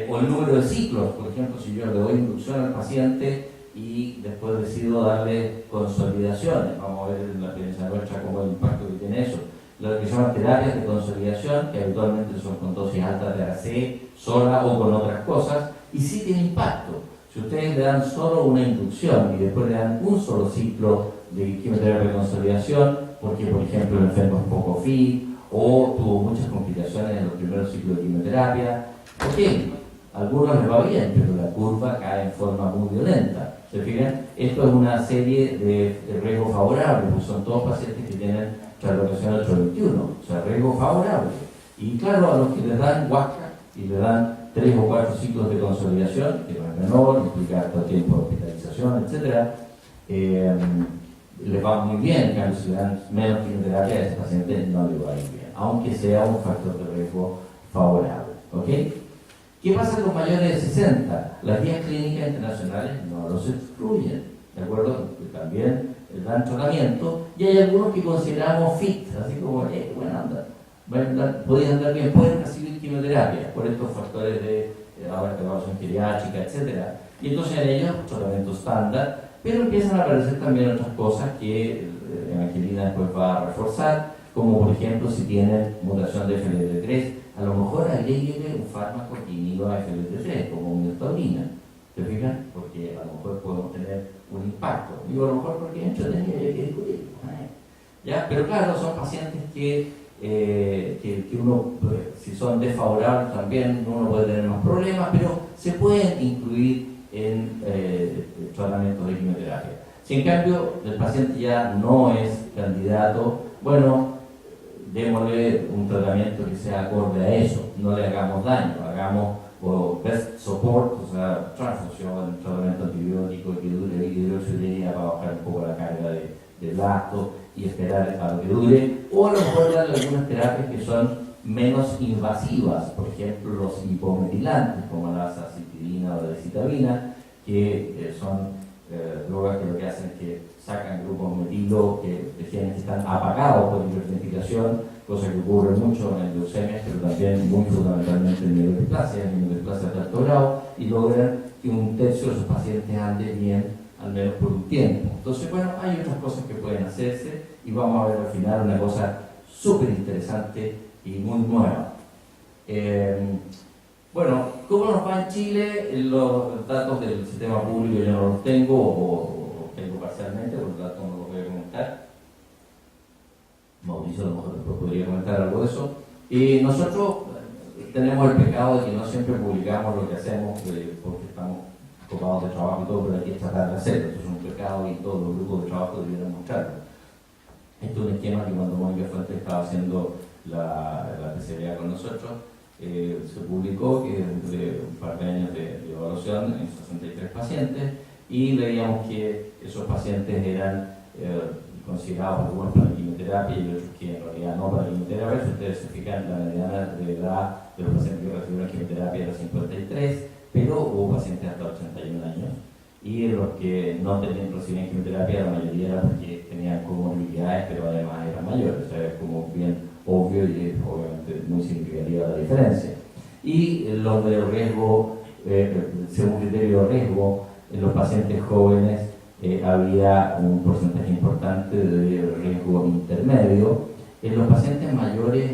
O el número de ciclos, por ejemplo, si yo le doy inducción al paciente y después decido darle consolidaciones, vamos a ver en la experiencia nuestra cómo es el impacto que tiene eso. Lo que se llaman terapias de consolidación, que habitualmente son con dosis altas de AC, sola o con otras cosas, y sí tiene impacto. Si ustedes le dan solo una inducción y después le dan un solo ciclo de quimioterapia de consolidación, porque por ejemplo el enfermo es poco fit o tuvo muchas complicaciones en los primeros ciclos de quimioterapia, ok, a algunos les va bien, pero la curva cae en forma muy violenta. ¿Se fijan? Esto es una serie de riesgos favorables, pues son todos pacientes que tienen translocación 821, o sea, riesgo favorable. Y claro, a los que les dan huasca y le dan 3 o 4 ciclos de consolidación, que no es menor, implica harto tiempo de hospitalización, etc., les va muy bien. En cambio, si le dan menos quimioterapia, a ese paciente no le va a ir bien, aunque sea un factor de riesgo favorable. ¿Ok? ¿Qué pasa con mayores de 60? Las guías clínicas internacionales no los excluyen, ¿de acuerdo? También dan tratamiento y hay algunos que consideramos fit, así como, buena onda. podían andar bien, pueden recibir quimioterapia por estos factores de ahora evaluación geriátrica, etcétera. Y entonces en ellos tratamiento estándar, pero empiezan a aparecer también otras cosas que Evangelina después va a reforzar, como por ejemplo si tienen mutación de FLT3, a lo mejor agréguele un fármaco que inhiba FLT3, como una taurina, ¿te fijas? Porque a lo mejor podemos tener un impacto, digo a lo mejor porque hecho tenía que discutir, ¿ya? Pero claro, son pacientes que uno, si son desfavorables también, uno puede tener más problemas, pero se pueden incluir en tratamientos de quimioterapia. Si en cambio el paciente ya no es candidato, bueno, démosle un tratamiento que sea acorde a eso, no le hagamos daño, hagamos best support, o sea, transfusión, tratamiento antibiótico que dure hidroxiurea para bajar un poco la carga de lacto y esperar a lo que dure, o a lo mejor darle algunas terapias que son menos invasivas, por ejemplo los hipometilantes como la azacitidina o la decitabina, que son drogas que lo que hacen es que sacan grupos metilo de genes que están apagados por hiperventilación, cosa que ocurre mucho en leucemias, pero también muy fundamentalmente en mielodisplasia de alto grado, y logran que un tercio de esos pacientes ande bien al menos por un tiempo. Entonces, bueno, hay otras cosas que pueden hacerse y vamos a ver al final una cosa súper interesante y muy nueva. Bueno, ¿cómo nos va en Chile? Los datos del sistema público yo no los tengo o tengo parcialmente, por lo tanto no los voy a comentar. Mauricio a lo mejor después podría comentar algo de eso. Y nosotros tenemos el pecado de que no siempre publicamos lo que hacemos porque estamos ocupados de trabajo y todo, pero hay que tratar de hacerlo. Esto es un pecado y todos los grupos de trabajo debieran mostrarlo. Esto es un esquema que cuando Mónica Fuentes estaba haciendo la especialidad con nosotros, se publicó que de un par de años de evaluación en 63 pacientes y veíamos que esos pacientes eran considerados algunos para quimioterapia y otros que en realidad no para quimioterapia. Si ustedes se fijan, la mediana de edad de los pacientes que recibieron quimioterapia era 53, pero hubo pacientes hasta 81 años y los que no recibían quimioterapia, la mayoría era porque tenían comorbilidades, pero además eran mayores, o sea, es como bien obvio y es obviamente muy significativa la diferencia. Y los de riesgo, según criterio de riesgo, en los pacientes jóvenes había un porcentaje importante de riesgo intermedio. En los pacientes mayores,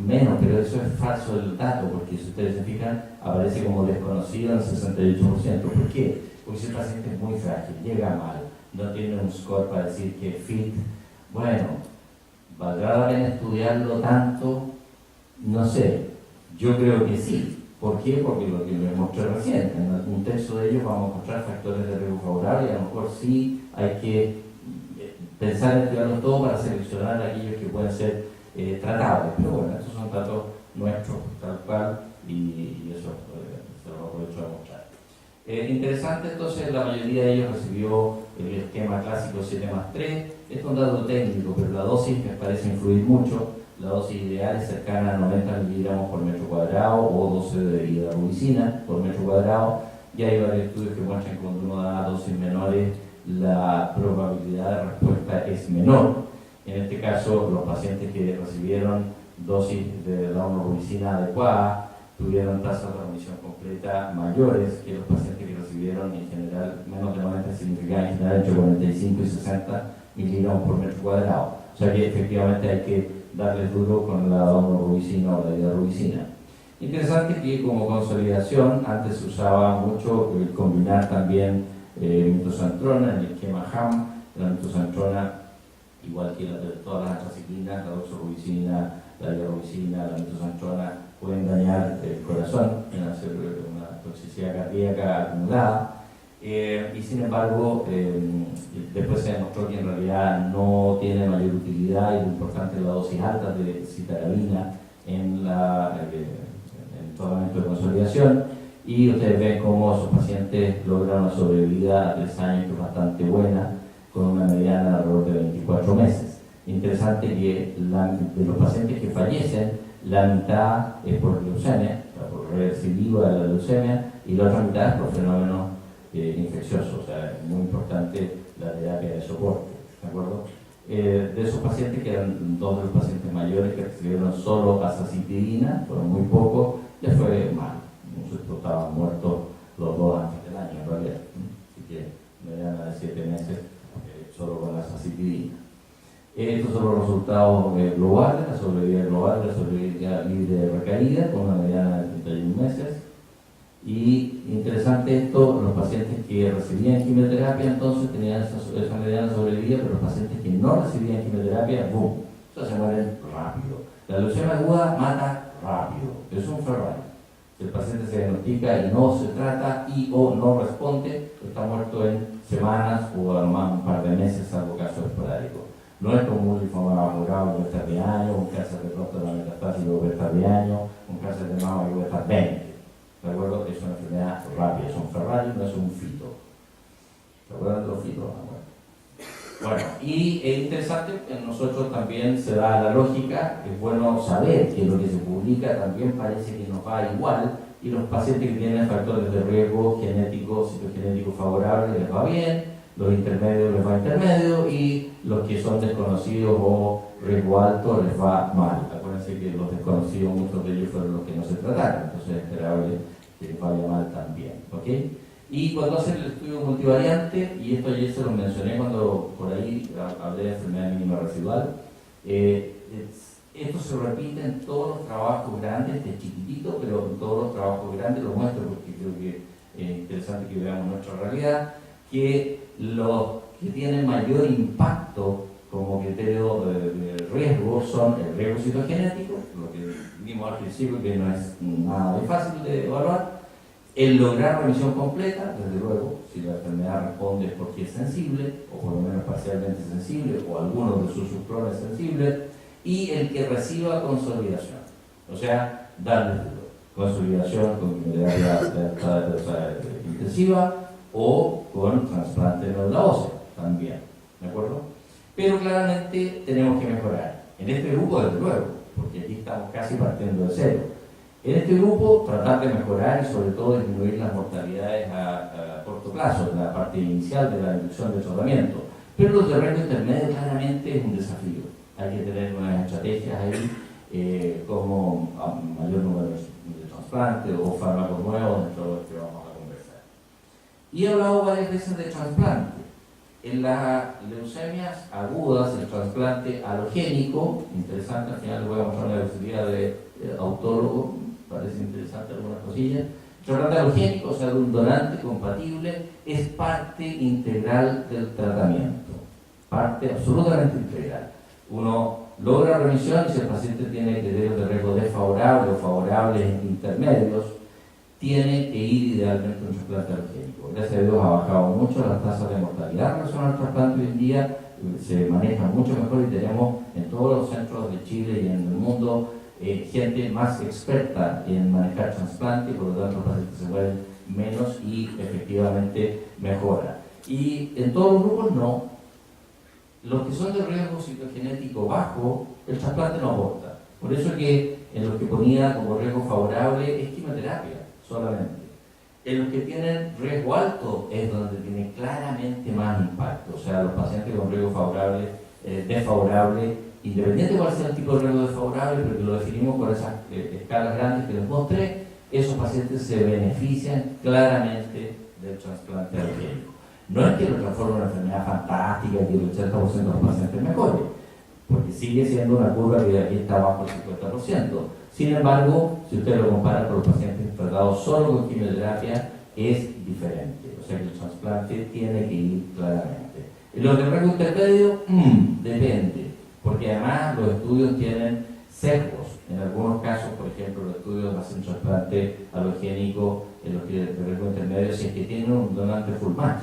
menos, pero eso es falso el dato, porque si ustedes se fijan, aparece como desconocido en 68%. ¿Por qué? Porque ese paciente es muy frágil, llega mal, no tiene un score para decir que es fit. Bueno, ¿valdrá la pena estudiarlo tanto? No sé, yo creo que sí. ¿Por qué? Porque lo que les mostré recién, en algún texto de ellos vamos a encontrar factores de riesgo favorable y a lo mejor sí hay que pensar en estudiarlos todos para seleccionar aquellos que pueden ser tratables. Pero bueno, estos son datos nuestros, tal cual, y eso se lo aprovecho a mostrar. Interesante, entonces, la mayoría de ellos recibió el esquema clásico 7+3. Esto es un dato técnico, pero la dosis me parece influir mucho. La dosis ideal es cercana a 90 miligramos por metro cuadrado o 12 de hidrarubicina por metro cuadrado. Y hay varios estudios que muestran que cuando uno da dosis menores, la probabilidad de respuesta es menor. En este caso, los pacientes que recibieron dosis de daunorubicina adecuada tuvieron tasas de remisión completa mayores que los pacientes que recibieron en general menos de 90, significa en general entre 45 y 60 miligramos por metro cuadrado. O sea que efectivamente hay que darles duro con la daunorubicina o la hidrarubicina. Interesante que como consolidación antes se usaba mucho combinar también mitosantrona en el esquema HAM. La mitosantrona, igual que todas las antraciclinas, la doxorubicina, la hidrarubicina, la mitosantrona, pueden dañar el corazón, en hacer una toxicidad cardíaca acumulada. Y sin embargo, después se demostró que en realidad no tiene mayor utilidad y lo importante es la dosis alta de citarabina en el tratamiento de consolidación. Y ustedes ven cómo esos pacientes logran una sobrevida a 3 años que es bastante buena, con una mediana de alrededor de 24 meses. Interesante que de los pacientes que fallecen, la mitad es por leucemia, o sea, por recidiva de la leucemia, y la otra mitad es por fenómenos infecciosos, o sea, es muy importante la terapia de soporte, ¿de acuerdo? De esos pacientes, que eran 2 de los pacientes mayores que recibieron solo azacitidina, fueron muy pocos, les fue mal. Nosotros estaban muertos los 2 antes del año, en realidad. Así que mediana de 7 meses solo con azacitidina. Estos son los resultados globales, la sobrevida global, la sobrevida libre de recaída, con una mediana de 31 meses. Y interesante esto, los pacientes que recibían quimioterapia entonces tenían esa mediana sobrevida, pero los pacientes que no recibían quimioterapia, ¡boom!, o sea, se mueren rápido. La leucemia aguda mata rápido, es un Ferrari. Si el paciente se diagnostica y no se trata y o no responde, está muerto en semanas o a lo más un par de meses, salvo casos esporádicos. No es como un linfoma murado que puede estar 10 años, un cáncer de próstata metastásico que puede estar 10 años, un cáncer de mama que puede estar 20. ¿De acuerdo? Es una enfermedad rápida, es un Ferrari, no es un fito. ¿De acuerdo? Los fitos, bueno, y es interesante que en nosotros también se da la lógica, es bueno saber que lo que se publica también parece que nos va igual, y los pacientes que tienen factores de riesgo genéticos, citogenéticos favorables les va bien, los intermedios les va intermedio, y los que son desconocidos o riesgo alto les va mal. Acuérdense que los desconocidos, muchos de ellos fueron los que no se trataron, entonces es esperable que les vaya mal también. ¿Ok? Y cuando hacen el estudio multivariante, y esto ayer se lo mencioné cuando por ahí hablé de enfermedad mínima residual, esto se repite en todos los trabajos grandes, este chiquitito, pero en todos los trabajos grandes lo muestro porque creo que es interesante que veamos nuestra realidad, que los que tienen mayor impacto como criterio de riesgo son el riesgo citogenético, lo que vimos al principio que no es nada de fácil de evaluar, el lograr remisión completa, desde luego, si la enfermedad responde es porque es sensible, o por lo menos parcialmente sensible, o algunos de sus subclones sensibles, y el que reciba consolidación, o sea, darle duro, consolidación con quimioterapia intensiva o con trasplante de médula ósea también, ¿de acuerdo? Pero claramente tenemos que mejorar. En este grupo, desde luego, porque aquí estamos casi partiendo de cero. En este grupo, tratar de mejorar y sobre todo disminuir las mortalidades a corto plazo, en la parte inicial de la inducción del tratamiento. Pero los de riesgo intermedio claramente es un desafío. Hay que tener unas estrategias ahí, como mayor número de trasplantes o fármacos nuevos, dentro de los que vamos a conversar. Y he hablado varias veces de trasplante. En las leucemias agudas, el trasplante alogénico, interesante, al final les voy a mostrar una utilidad de autólogo, parece interesante algunas cosillas. El trasplante alogénico, o sea, de un donante compatible, es parte integral del tratamiento, parte absolutamente integral. Uno logra remisión y si el paciente tiene criterios de riesgo desfavorables o favorables intermedios, tiene que ir idealmente a un trasplante alogénico. Gracias a Dios ha bajado mucho las tasas de mortalidad relacionadas al trasplante hoy en día, se manejan mucho mejor y tenemos en todos los centros de Chile y en el mundo gente más experta en manejar trasplante, por lo tanto los pacientes se mueren menos y efectivamente mejora. Y en todos los grupos no. Los que son de riesgo citogenético bajo, el trasplante no aporta. Por eso que en los que ponía como riesgo favorable es quimioterapia solamente. En los que tienen riesgo alto es donde tiene claramente más impacto. O sea, los pacientes con riesgo favorable, desfavorable, independiente de cuál sea el tipo de riesgo desfavorable, pero que lo definimos por esas escalas grandes que les mostré, esos pacientes se benefician claramente del trasplante alogénico. No es que lo transforme en una enfermedad fantástica y que el 80% de los pacientes mejore, porque sigue siendo una curva que aquí está bajo el 50%. Sin embargo, si usted lo compara con los pacientes tratados solo con quimioterapia, es diferente. O sea que el trasplante tiene que ir claramente. En los de riesgo intermedio, depende, porque además los estudios tienen sesgos. En algunos casos, por ejemplo, los estudios hacen trasplante alogénico en los que de riesgo intermedio si es que tienen un donante full match.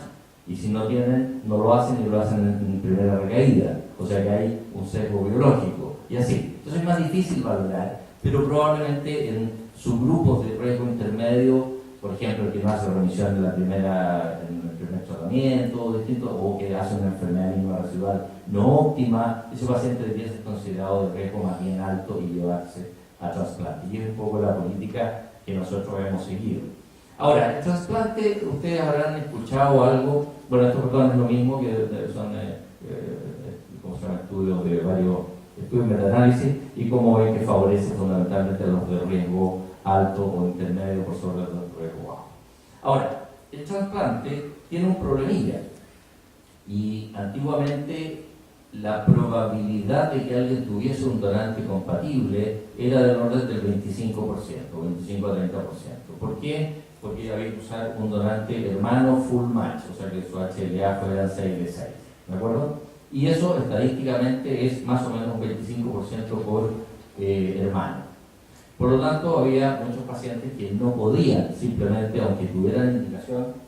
Y si no tienen, no lo hacen y lo hacen en primera recaída. O sea que hay un sesgo biológico. Y así. Entonces es más difícil valorar, pero probablemente en subgrupos de riesgo intermedio, por ejemplo, el que no hace remisión en el primer tratamiento, distinto, o que hace una enfermedad mínima residual no óptima, ese paciente debería ser considerado de riesgo más bien alto y llevarse a trasplante. Y es un poco la política que nosotros hemos seguido. Ahora, el trasplante, ustedes habrán escuchado algo, bueno, esto perdón, es lo mismo que son ¿cómo se llama? Estudios de varios estudios metaanálisis, y como ven que favorece fundamentalmente a los de riesgo alto o intermedio por sobre los de riesgo bajo. Ahora, el trasplante tiene un problemilla, y antiguamente la probabilidad de que alguien tuviese un donante compatible era del orden del 25%, 25 a 30%. ¿Por qué? Porque había que usar un donante hermano full match, o sea que su HLA fuera 6 de 6, ¿de acuerdo? Y eso estadísticamente es más o menos un 25% por hermano. Por lo tanto, había muchos pacientes que no podían, simplemente, aunque tuvieran indicación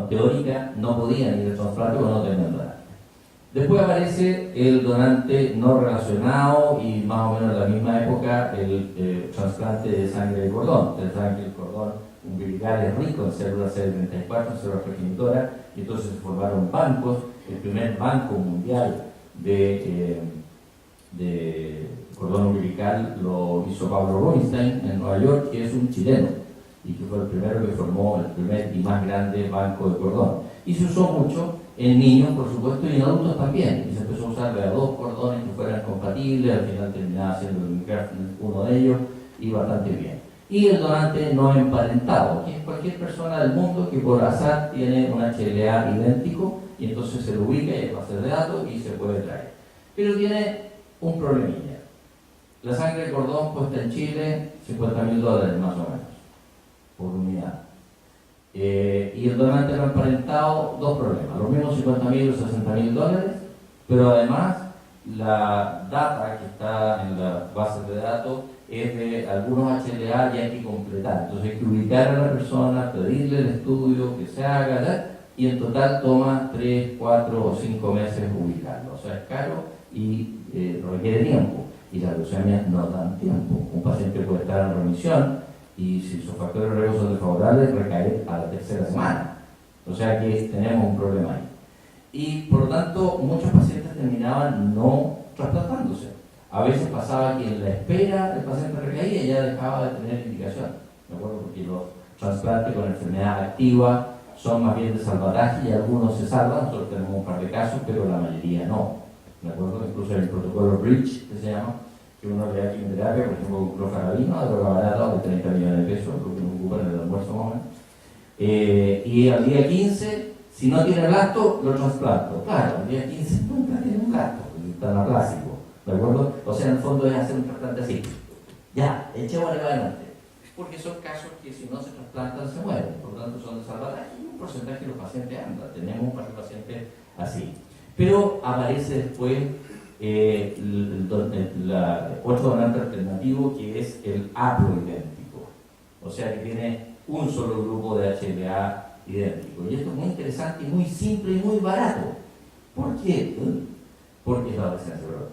teórica, no podían ir al trasplante o no tenían donante. Después aparece el donante no relacionado y más o menos en la misma época el trasplante de sangre de cordón. El sangre de cordón umbilical es rico en células CD34, en células progenitoras, y entonces se formaron bancos. El primer banco mundial de cordón umbilical lo hizo Pablo Rubinstein en Nueva York, que es un chileno, y que fue el primero que formó el primer y más grande banco de cordón. Y se usó mucho en niños, por supuesto, y en adultos también. Y se empezó a usar de a 2 cordones que fueran compatibles, al final terminaba siendo uno de ellos, y bastante bien. Y el donante no emparentado, que es cualquier persona del mundo que por azar tiene un HLA idéntico, y entonces se lo ubica y va a ser de datos y se puede traer. Pero tiene un problemilla. La sangre de cordón cuesta en Chile $50.000 más o menos, por unidad. Y el donante no emparentado, dos problemas. Los mismos $50.000 o $60.000, pero además la data que está en las bases de datos es de algunos HLA y hay que completar. Entonces hay que ubicar a la persona, pedirle el estudio, que se haga, ¿verdad? Y en total toma 3, 4 o 5 meses ubicarlo. O sea, es caro y requiere tiempo. Y las leucemias no dan tiempo. Un paciente puede estar en remisión y si sus factores de riesgo son desfavorables, recae a la tercera semana. O sea que tenemos un problema ahí. Y por lo tanto, muchos pacientes terminaban no trasplantándose. A veces pasaba que en la espera el paciente recaía y ya dejaba de tener indicación. ¿De acuerdo? Porque los trasplantes con enfermedad activa son más bien de salvataje y algunos se salvan. Nosotros tenemos un par de casos, pero la mayoría no. ¿De acuerdo? Incluso hay el protocolo Bridge, que se llama, que uno le da quimioterapia, por ejemplo, con clofazimina, droga barata de 30 millones de pesos, lo que nos ocupa en el almuerzo más o menos. Y al día 15, si no tiene blasto, lo trasplanto. Claro, al día 15 nunca tiene un blasto, porque está anaplásico. ¿De acuerdo? O sea, en el fondo es hacer un trasplante así. Ya, echémosle para adelante. Porque son casos que si no se trasplantan se mueren, por lo tanto son de salvataje y un porcentaje de los pacientes anda. Tenemos un par de pacientes así. Pero aparece después otro donante alternativo que es el haploidéntico, o sea que tiene un solo grupo de HLA idéntico. Y esto es muy interesante y muy simple y muy barato. ¿Por qué? Porque es la adolescencia, ¿verdad?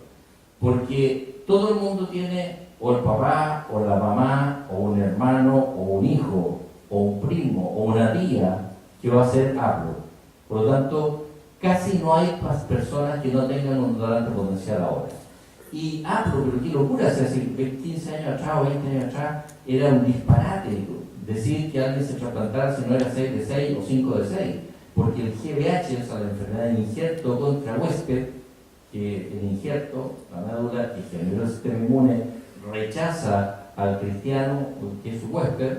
Porque todo el mundo tiene o el papá, o la mamá, o un hermano, o un hijo, o un primo, o una tía que va a ser haplo. Por lo tanto, casi no hay personas que no tengan un donante potencial ahora. Y pero qué locura, o sea, hace 15 años atrás o 20 años atrás era un disparate decir que alguien se trasplantara si no era 6 de 6 o 5 de 6, porque el GBH, o sea, la enfermedad de injerto contra huésped, que el injerto, la médula que genera el sistema inmune, rechaza al cristiano, que es su huésped,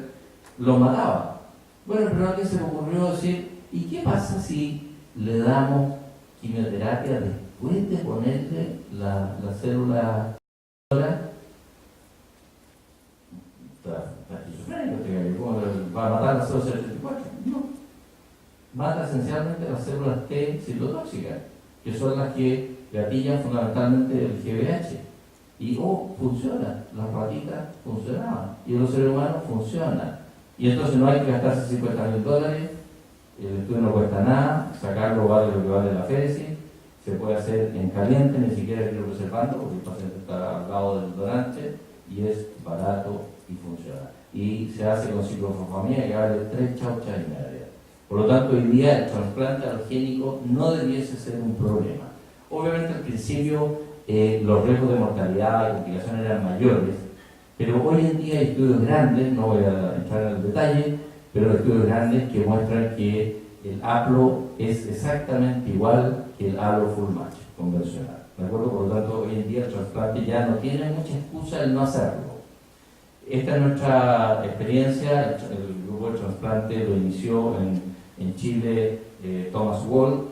lo mataba. Bueno, pero a alguien se le ocurrió decir, ¿y qué pasa si le damos quimioterapia después de ponerle la célula ¿cómo va a matar la célula 74? No. Mata esencialmente las células T citotóxicas, que son las que gatillan fundamentalmente el GBH. Y funciona, las ratitas funcionaban, y en los seres humanos funciona. Y entonces no hay que gastarse $50.000. El estudio no cuesta nada, sacarlo vale lo que vale la féresis, se puede hacer en caliente, ni siquiera hay que ir reservando, porque el paciente está al lado del donante, y es barato y funciona. Y se hace con ciclofosfamida, que vale 3 chauchas y media. Por lo tanto, hoy día el trasplante alogénico no debiese ser un problema. Obviamente al principio los riesgos de mortalidad y complicaciones eran mayores, pero hoy en día hay estudios grandes, no voy a entrar en el detalle, pero estudios grandes que muestran que el haplo es exactamente igual que el halo full match convencional. ¿De acuerdo? Por lo tanto, hoy en día el trasplante ya no tiene mucha excusa el no hacerlo. Esta es nuestra experiencia. El grupo de trasplante lo inició en Chile Thomas Wall,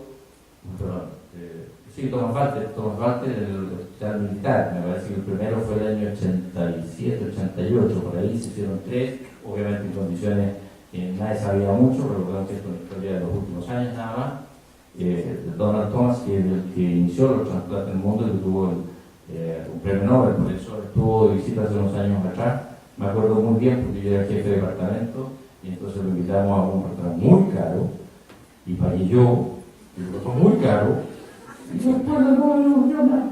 Thomas Walter, el hospital militar. Me parece que el primero fue el año 87, 88, por ahí se hicieron 3, obviamente en condiciones que nadie sabía mucho, pero creo que es una historia de los últimos años nada más. Donald Thomas, que es el que inició los trasplantes en el mundo y que tuvo un premio Nobel, por eso estuvo de visita hace unos años atrás. Me acuerdo muy bien porque yo era jefe de departamento y entonces lo invitamos a un restaurante muy caro y pagué yo, y lo costó muy caro, y después no me devolvió nada.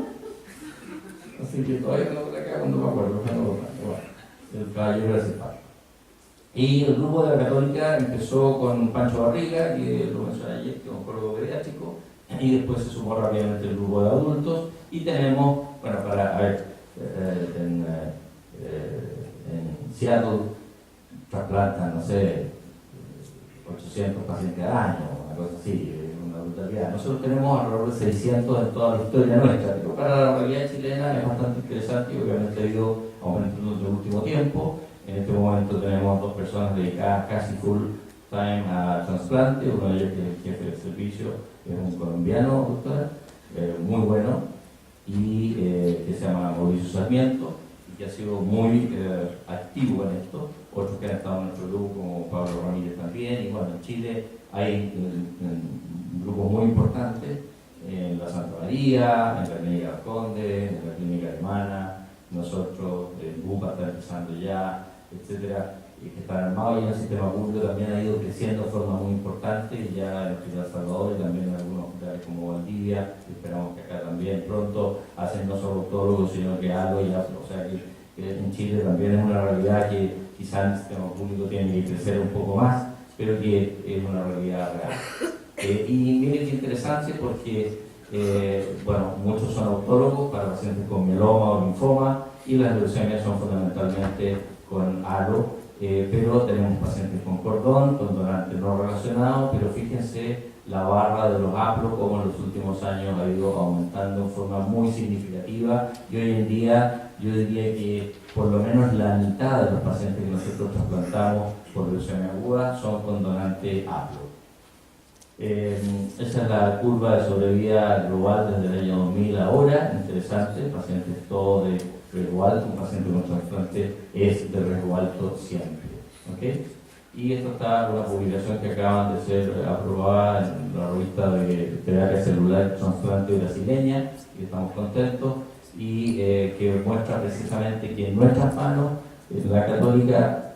Así que todavía no me acabo, no me acuerdo, el caballero era simpático. Y el grupo de la Católica empezó con Pancho Barriga, que lo mencioné ayer, que es un oncólogo pediátrico, y después se sumó rápidamente el grupo de adultos, y tenemos, bueno, en Seattle trasplantan, no sé, 800 pacientes al año, una cosa así, una brutalidad. Nosotros tenemos alrededor de 600 en toda la historia nuestra, pero para la realidad chilena es bastante interesante y obviamente ha ido aumentando en el último tiempo. En este momento tenemos 2 personas dedicadas casi full time a trasplante, uno de ellos que es el jefe del servicio, es un colombiano, doctora, muy bueno, y que se llama Mauricio Sarmiento, y que ha sido muy activo en esto. Otros que han estado en nuestro grupo, como Pablo Ramírez también, y bueno, en Chile hay grupos muy importantes, en la Santa María, en la Clínica del Conde, en la Clínica Alemana, nosotros, el BUPA está empezando ya, etcétera, y que están armados, y en el sistema público también ha ido creciendo de forma muy importante, y ya en el Hospital Salvador y también en algunos hospitales como Valdivia, esperamos que acá también pronto hacen no solo oncólogos, sino que algo ya, o sea que en Chile también es una realidad que quizás el sistema público tiene que crecer un poco más, pero que es una realidad real. Y miren qué interesante porque, bueno, muchos son autólogos para pacientes con mieloma o linfoma, y las leucemias son fundamentalmente con halo, pero tenemos pacientes con cordón, con donantes no relacionados, pero fíjense la barra de los haplos como en los últimos años ha ido aumentando en forma muy significativa, y hoy en día yo diría que por lo menos la mitad de los pacientes que nosotros trasplantamos por leucemia aguda son con donante haplo. Esa es la curva de sobrevida global desde el año 2000 ahora, interesante, pacientes todos de riesgo alto, un paciente con trasplante es de riesgo alto siempre. ¿Okay? Y esto está en una publicación que acaban de ser aprobada en la revista de terapia celular trasplante brasileña, y estamos contentos, y que muestra precisamente que en nuestras manos, en la Católica,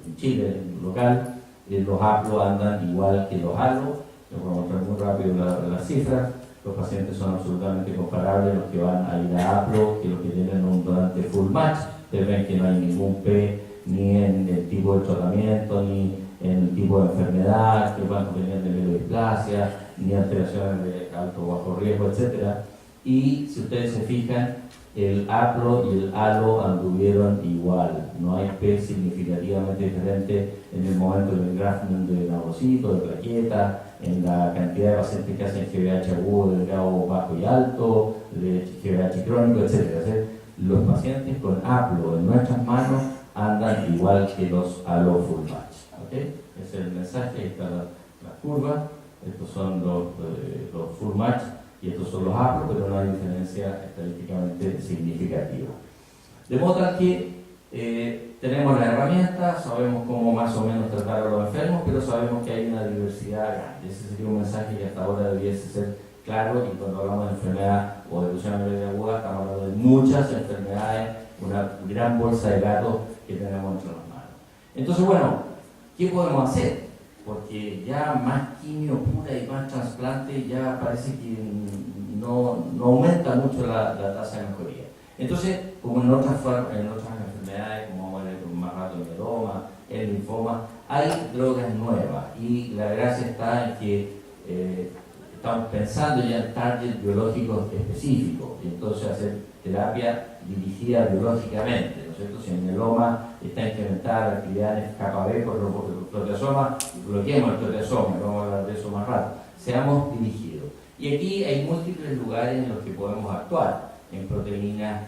en Chile, local, los haplos andan igual que los halos. Les voy a mostrar muy rápido las cifras. Los pacientes son absolutamente comparables, los que van a ir a haplo, que los que tienen un donante full match. Ustedes ven que no hay ningún P ni en el tipo de tratamiento, ni en el tipo de enfermedad, que van a tener de mielodisplasia, ni alteraciones de alto o bajo riesgo, etc. Y si ustedes se fijan, el haplo y el halo anduvieron igual, no hay P significativamente diferente en el momento del engraftment de navocito, de plaqueta, en la cantidad de pacientes que hacen GVH agudo, delgado, bajo y alto, de GVH crónico, etc. Los pacientes con haplo en nuestras manos andan igual que los halo full match. ¿Okay? Ese es el mensaje, ahí está la curva, estos son los full match, y estos son los haplos, pero no hay diferencia estadísticamente significativa. De modo tal que tenemos las herramientas, sabemos cómo más o menos tratar a los enfermos, pero sabemos que hay una diversidad grande. Ese sería un mensaje que hasta ahora debiese ser claro, y cuando hablamos de enfermedad o de leucemia mieloide aguda, estamos hablando de muchas enfermedades, una gran bolsa de gatos que tenemos entre las manos. Entonces, bueno, ¿qué podemos hacer? Porque ya más quimio pura y más trasplante ya parece que no aumenta mucho la tasa de mejoría. Entonces, como en otras enfermedades, como el más rato el mieloma, el linfoma, hay drogas nuevas, y la gracia está en que estamos pensando ya en targets biológicos específicos, y entonces hacer terapia dirigida biológicamente, ¿no es cierto? Si el mieloma está incrementada la actividad en capa B por los proteasomas, bloqueemos el proteasoma, vamos a hablar de eso más rato, seamos dirigidos. Y aquí hay múltiples lugares en los que podemos actuar, en proteínas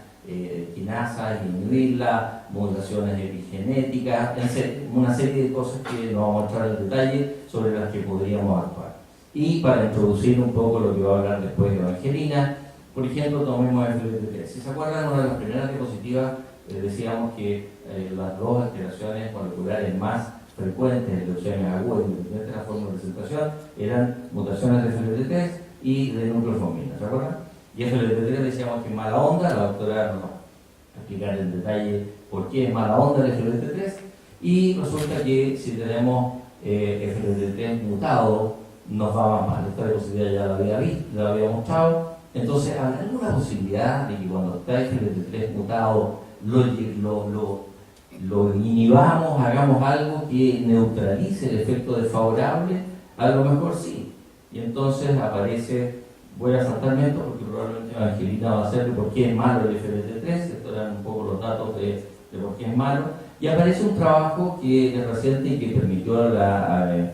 quinasas, inhibirla, mutaciones epigenéticas, una serie de cosas que no vamos a entrar en detalle sobre las que podríamos actuar. Y para introducir un poco lo que va a hablar después de Evangelina, por ejemplo, tomemos el FLT3. Si se acuerdan, una de las primeras diapositivas decíamos que las dos alteraciones moleculares más frecuentes de leucemia aguda, independiente de la forma de presentación, eran mutaciones de FLT3 y de nucleofosmina, ¿se acuerdan? Y FLT3 decíamos que es mala onda, la doctora nos va a explicar en detalle por qué es mala onda el FLT3, y resulta que si tenemos FLT3 mutado, nos va más mal. Esta diapositiva ya la había visto, ya la había mostrado. Entonces, ¿habrá alguna posibilidad de que cuando está FLT3 mutado lo inhibamos, hagamos algo que neutralice el efecto desfavorable? A lo mejor sí. Y entonces aparece, voy a saltarme esto porque probablemente Evangelina va a hacer de por qué es malo el FLT3, estos eran un poco los datos de por qué es malo, y aparece un trabajo que es reciente y que permitió la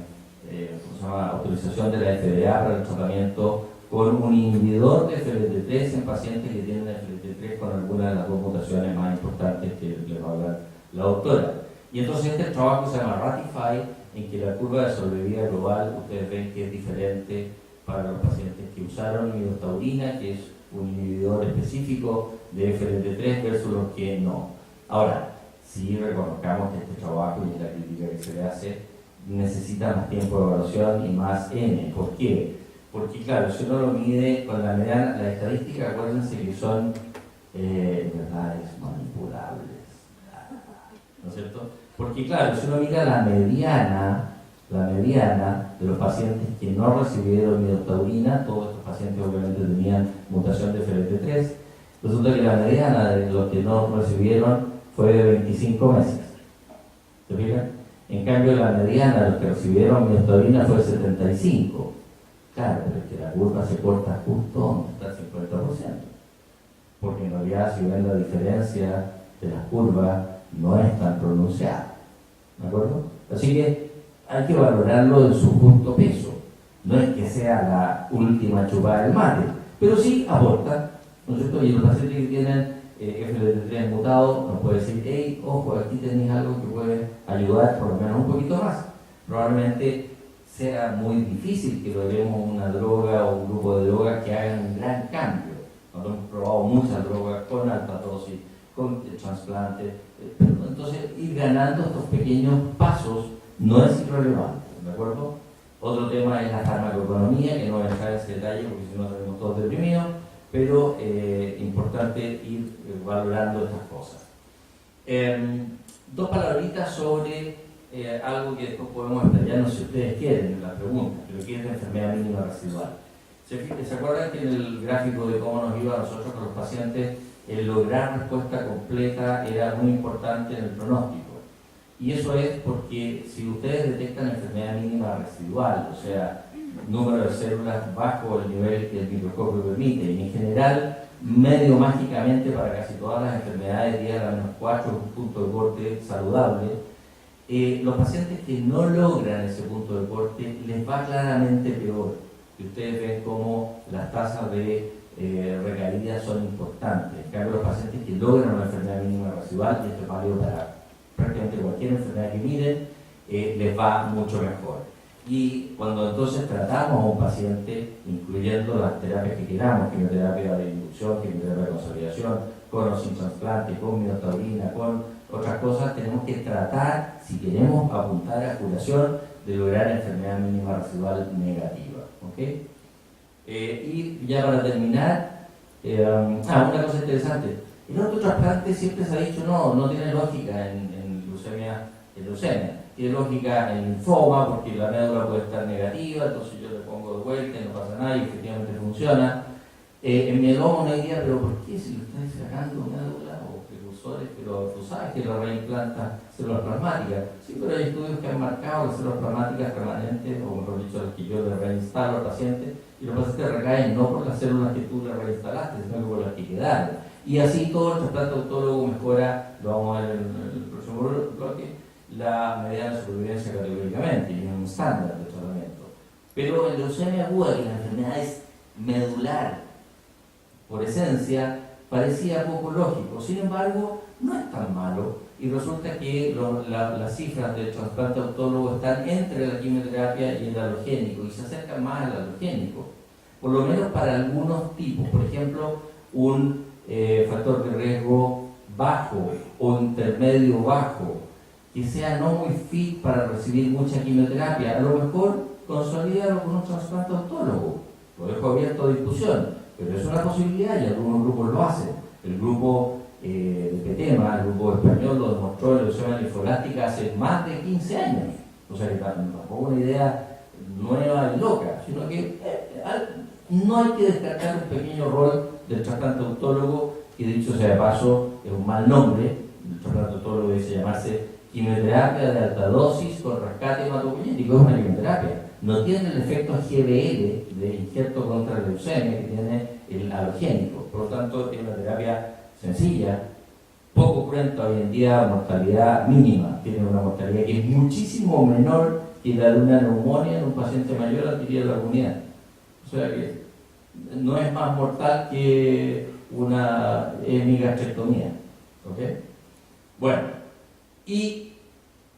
autorización de la FDA para el tratamiento con un inhibidor de FLT3 en pacientes que tienen FLT3 con alguna de las dos mutaciones más importantes que les va a hablar la doctora. Y entonces este trabajo se llama Ratify, en que la curva de sobrevida global, ustedes ven que es diferente para los pacientes que usaron midostaurina, que es un inhibidor específico de FLT3, versus los que no. Ahora, si reconozcamos que este trabajo y la crítica que se le hace necesita más tiempo de evaluación y más N. ¿Por qué? Porque claro, si uno lo mide con la mediana, la estadística, acuérdense que son verdades manipulables, ¿no es cierto? Porque claro, si uno mira la mediana de los pacientes que no recibieron midostaurina, todos estos pacientes obviamente tenían mutación de FLT3, resulta que la mediana de los que no recibieron fue de 25 meses. ¿Se fijan? En cambio, la mediana de los que recibieron midostaurina fue 75. Claro, pero es que la curva se corta justo donde está el 50%. Porque en realidad, si ven la diferencia de las curvas, no es tan pronunciada. ¿De acuerdo? Así que hay que valorarlo en su justo peso. No es que sea la última chupada del mate, pero sí aporta, ¿no es cierto? Y los pacientes que tienen FLT3 mutado nos puede decir, hey, ojo, aquí tenéis algo que puede ayudar por lo menos un poquito más. Probablemente sea muy difícil que logremos una droga o un grupo de drogas que hagan un gran cambio. Nosotros hemos probado muchas drogas con alta dosis, con trasplante, pero entonces ir ganando estos pequeños pasos no es irrelevante, ¿de acuerdo? Otro tema es la farmacoeconomía, que no voy a entrar en ese detalle porque si no tenemos todos deprimidos, pero importante ir valorando estas cosas. Dos palabritas sobre algo que después podemos explayarnos si ustedes quieren en la pregunta, pero que es la enfermedad mínima residual. ¿Se acuerdan que en el gráfico de cómo nos iba a nosotros con los pacientes, el lograr respuesta completa era muy importante en el pronóstico? Y eso es porque si ustedes detectan enfermedad mínima residual, o sea, número de células bajo el nivel que el microscopio permite, y en general, medio mágicamente para casi todas las enfermedades, 10 a la menos 4, un punto de corte saludable, los pacientes que no logran ese punto de corte les va claramente peor. Y ustedes ven cómo las tasas de recaídas son importantes. En cambio, los pacientes que logran una enfermedad mínima residual, y esto es válido para prácticamente cualquier enfermedad que miren, les va mucho mejor. Y cuando entonces tratamos a un paciente, incluyendo las terapias que queramos, quimioterapia de inducción, quimioterapia de consolidación, con o sin trasplante, con midostaurina, con otras cosas, tenemos que tratar, si queremos apuntar a curación, de lograr enfermedad mínima residual negativa. ¿Okay? Y ya para terminar, una cosa interesante. El autotrasplante siempre se ha dicho, no tiene lógica en leucemia. Tiene lógica en linfoma, porque la médula puede estar negativa, entonces yo le pongo de vuelta y no pasa nada y efectivamente funciona. En mieloma no hay idea, pero ¿por qué si lo estás sacando médula o precursores, pero tú sabes que lo reimplantas células plasmáticas? Sí, pero hay estudios que han marcado las células plasmáticas permanentes, o mejor dicho, las que yo le reinstalo al paciente, y los pacientes recaen no por las células que tú le reinstalaste, sino que por las que quedaron. Y así todo el trasplante autólogo mejora, lo vamos a ver en el próximo bloque, la mediana de supervivencia categóricamente y un estándar de tratamiento. Pero en leucemia aguda, que la enfermedad es medular, por esencia, parecía poco lógico. Sin embargo, no es tan malo, y resulta que las cifras del trasplante autólogo están entre la quimioterapia y el halogénico, y se acercan más al halogénico, por lo menos para algunos tipos. Por ejemplo, un factor de riesgo bajo o intermedio bajo, que sea no muy fit para recibir mucha quimioterapia, a lo mejor consolídalo con un trasplante autólogo. Lo dejo abierto a discusión, pero es una posibilidad y algunos grupos lo hacen. El grupo de PETEMA, el grupo español, lo demostró en la leucemia linfolástica hace más de 15 años. O sea que tampoco una idea nueva y loca, sino que no hay que descartar un pequeño rol del trasplante autólogo, que dicho sea de paso es un mal nombre. El trasplante autólogo debe llamarse quimioterapia de alta dosis con rescate hematopoyético. Es una quimioterapia. No tiene el efecto GBL de injerto contra la leucemia que tiene el halogénico. Por lo tanto, es una terapia sencilla, poco cruenta hoy en día, mortalidad mínima. Tiene una mortalidad que es muchísimo menor que la de una neumonía en un paciente mayor adquirida la comunidad. O sea que no es más mortal que una hemigastrectomía. ¿Okay? Bueno, y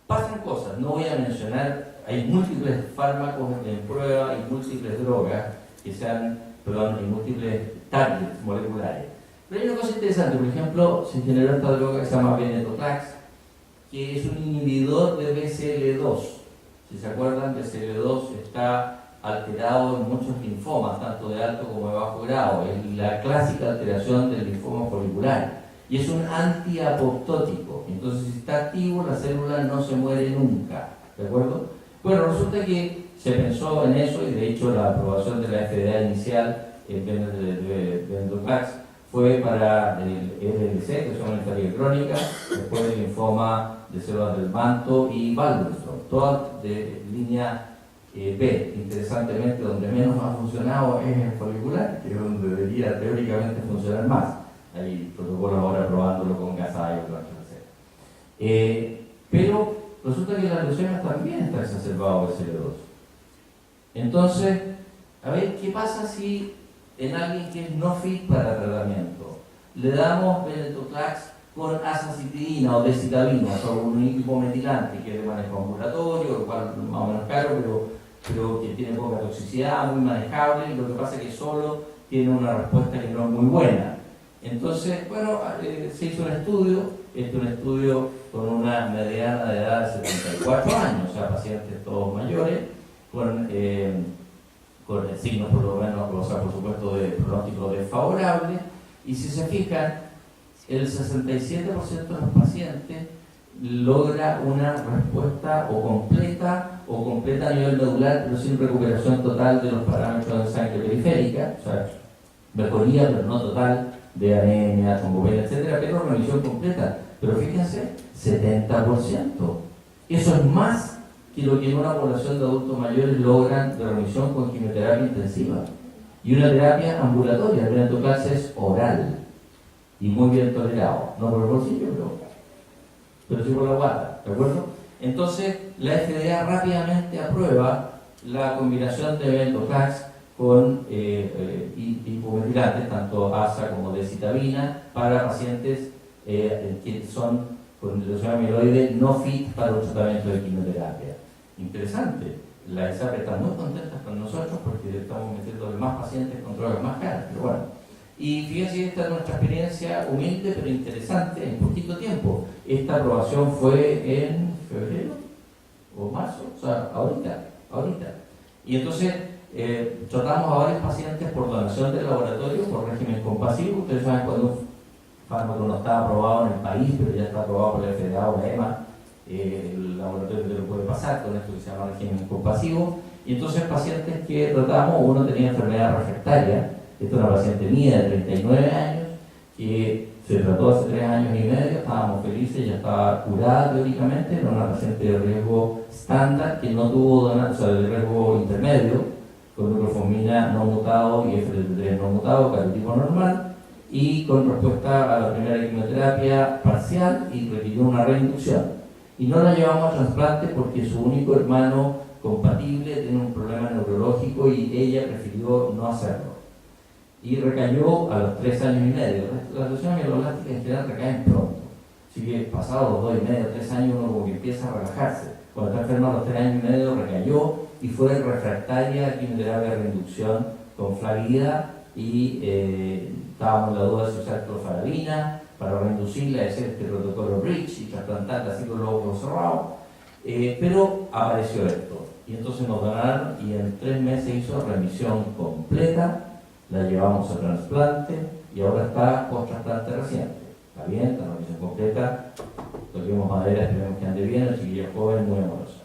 pasan cosas, no voy a mencionar, hay múltiples fármacos en prueba y múltiples drogas que sean, y múltiples targets moleculares. Pero hay una cosa interesante, por ejemplo, se generó esta droga que se llama venetoclax, que es un inhibidor de BCL2. Si se acuerdan, BCL2 está alterado en muchos linfomas, tanto de alto como de bajo grado. Es la clásica alteración del linfoma folicular. Y es un antiapoptótico. Entonces, si está activo, la célula no se muere nunca. ¿De acuerdo? Bueno, resulta que se pensó en eso, y de hecho la aprobación de la FDA inicial de venetoclax fue para el LLC, que es una linfaría crónica, después el linfoma de células del manto y Waldenström, todas de línea B. Interesantemente, donde menos ha funcionado es en folicular, que es donde debería teóricamente funcionar más. Hay protocolos ahora probándolo con Gasay o con pero resulta que la leucemia también está exacerbado por CL2. Entonces, a ver, ¿qué pasa si en alguien que es no fit para tratamiento le damos venetoclax con azacitidina o decitabina, o un hipometilante que es de manejo ambulatorio, lo cual es más o menos caro, pero que tiene poca toxicidad, muy manejable, y lo que pasa es que solo tiene una respuesta que no es muy buena? Entonces, bueno, se hizo un estudio con una mediana de edad de 74 años, o sea, pacientes todos mayores, con signos por lo menos, o sea, por supuesto, de pronóstico desfavorable, y si se fijan, el 67% de los pacientes logra una respuesta o completa a nivel medular, pero sin recuperación total de los parámetros de sangre periférica, o sea, mejoría, pero no total, de anemia, trombopenia, etcétera, pero remisión completa. Pero fíjense, 70%. Eso es más que lo que en una población de adultos mayores logran de remisión con quimioterapia intensiva. Y una terapia ambulatoria, el venetoclax es oral y muy bien tolerado. No por el bolsillo, pero sí por la guata, ¿de acuerdo? Entonces, la FDA rápidamente aprueba la combinación de venetoclax con hipometilantes, tanto ASA como decitabina, para pacientes que son con leucemia mieloide no fit para un tratamiento de quimioterapia. Interesante. La ISAPRE está muy contenta con nosotros porque le estamos metiendo más pacientes con drogas más caras, pero bueno. Y fíjense que esta es nuestra experiencia humilde pero interesante en poquito tiempo. Esta aprobación fue en febrero o marzo, o sea, ahorita. Y entonces tratamos a varios pacientes por donación del laboratorio, por régimen compasivo. Ustedes saben cuando un fármaco no está aprobado en el país, pero ya está aprobado por la FDA o la EMA, el laboratorio te lo puede pasar con esto que se llama régimen compasivo. Y entonces pacientes que tratamos, uno tenía enfermedad refractaria. Esta es una paciente mía de 39 años que se trató hace 3 años y medio, estábamos felices, ya estaba curada teóricamente, era una paciente de riesgo estándar que no tuvo o sea, de riesgo intermedio, con glufosmina no mutado y FLT3 no mutado, cariotipos normal, y con respuesta a la primera quimioterapia parcial y requirió una reinducción. Y no la llevamos a trasplante porque su único hermano compatible tiene un problema neurológico y ella prefirió no hacerlo. y recayó a los 3 años y medio. Las lesiones mieloblásticas en general recaen pronto. Así que pasados los 2 y medio, 3 años, uno como que empieza a relajarse. Cuando está enfermo a los 3 años y medio recayó y fue refractaria a quimioterapia de reducción con flavidad y estábamos en la duda de si usar clofazimina para reducirla, hacer este protocolo Bridge y trasplantarla así con los ojos cerrados. Pero apareció esto y entonces nos donaron y en 3 meses hizo remisión completa, la llevamos a trasplante y ahora está post trasplante reciente. Está bien, la remisión completa, toquemos madera, esperemos que ande bien, el chiquillo joven, muy amorosa.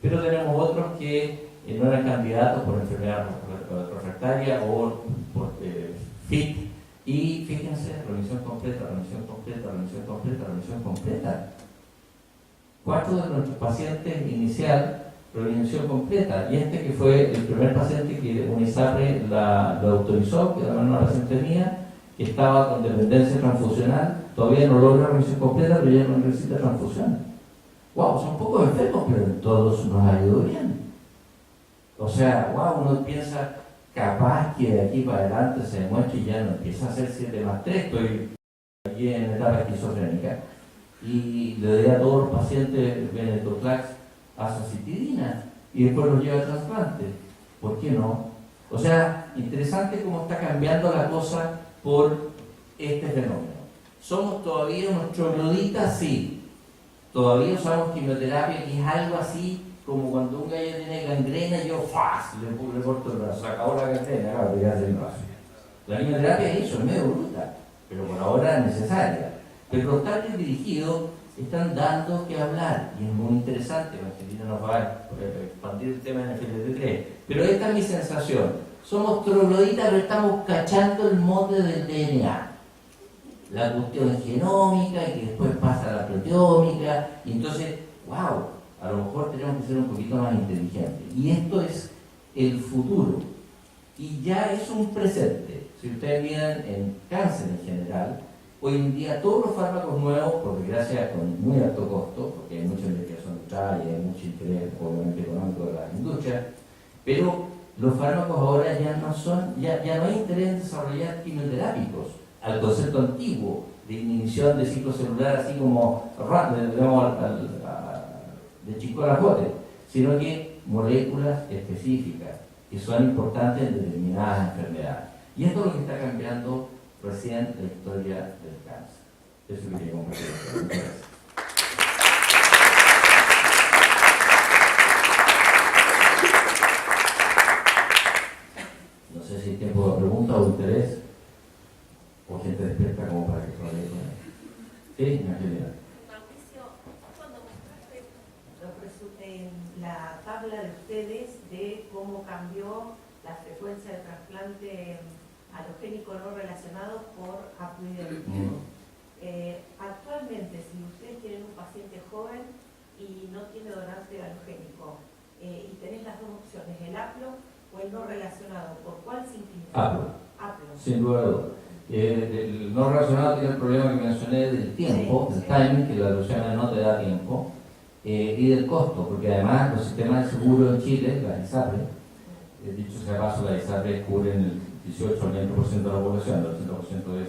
Pero tenemos otros que no eran candidatos por enfermedad refractaria o por FIT, y fíjense, remisión completa, remisión completa, remisión completa, remisión completa. 4 de nuestros pacientes inicial, remisión completa, y este que fue el primer paciente que UNISAPRE lo autorizó, que era una paciente mía, que estaba con dependencia transfusional, todavía no logra remisión completa, pero ya no necesita transfusión. Wow, son pocos enfermos, pero en todos nos ha ido bien. O sea, wow, uno piensa, capaz que de aquí para adelante se demuestre y ya no empieza a hacer 7+3, estoy aquí en etapa esquizofrénica, y le doy a todos los pacientes venetoclax azacitidina y después los lleva a trasplante. ¿Por qué no? O sea, interesante cómo está cambiando la cosa por este fenómeno. ¿Somos todavía unos trogloditas? Sí. Todavía usamos quimioterapia, que es algo así como cuando un gallo tiene gangrena y yo le corto el brazo, acabó la gangrena, claro, te quedas sin brazo. La quimioterapia es eso, es medio bruta, pero por ahora es necesaria. Pero los targets dirigidos están dando que hablar y es muy interesante. Argentina nos va a expandir el tema en el FLT3. Pero esta es mi sensación. Somos trogloditas, pero estamos cachando el mote del DNA. La cuestión genómica y que después pasa a la proteómica. Y entonces, wow, a lo mejor tenemos que ser un poquito más inteligentes. Y esto es el futuro. Y ya es un presente. Si ustedes miran en cáncer en general, hoy en día todos los fármacos nuevos, por desgracia con muy alto costo, porque hay mucha investigación detrás y hay mucho interés obviamente económico de las industrias, pero los fármacos ahora ya no hay interés en desarrollar quimioterápicos, al concepto antiguo de inhibición de ciclo celular, así como de Chico Lajote, sino que moléculas específicas que son importantes en determinadas enfermedades. Y esto es lo que está cambiando recién la historia del cáncer. Eso quería compartir. Muchas gracias. No sé si hay tiempo de preguntas o interés, o gente despierta como para que se vaya. Sí, Angelina. Mauricio, cuando mostraste la tabla de ustedes de cómo cambió la frecuencia de trasplante halogénico no relacionado por apoyo. Actualmente, si ustedes tienen un paciente joven y no tiene donante halogénico y tenés las dos opciones, el haplo o el no relacionado, ¿por cuál se inclina? Haplo. Sin duda de duda. El no relacionado tiene el problema que mencioné del tiempo, del timing, que la leucemia no te da tiempo, y del costo, porque además los sistemas de seguro en Chile, la ISAPRE, dicho sea paso, la ISAPRE cubre el 18 al 20% de la población, el 80% es,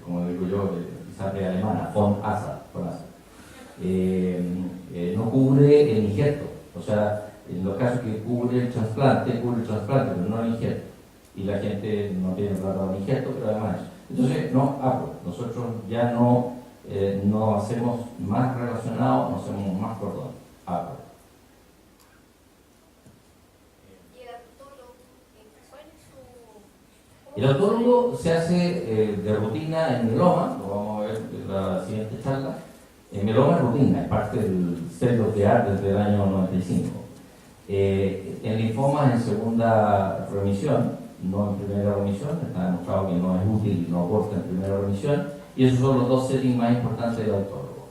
como digo yo, ISAPRE alemana, FONASA. No cubre el injerto, o sea, en los casos que cubre el trasplante, pero no el injerto. Y la gente no tiene plata de injerto, pero además eso. Entonces, nosotros ya no hacemos más relacionados, no hacemos más cordón. El autólogo se hace de rutina en mieloma, lo vamos a ver en la siguiente charla. En mieloma es rutina, es parte del state of the art desde el año 95. En linfomas en segunda remisión, no en primera remisión, está demostrado que no es útil y no aporta en primera remisión, y esos son los dos settings más importantes del autólogo.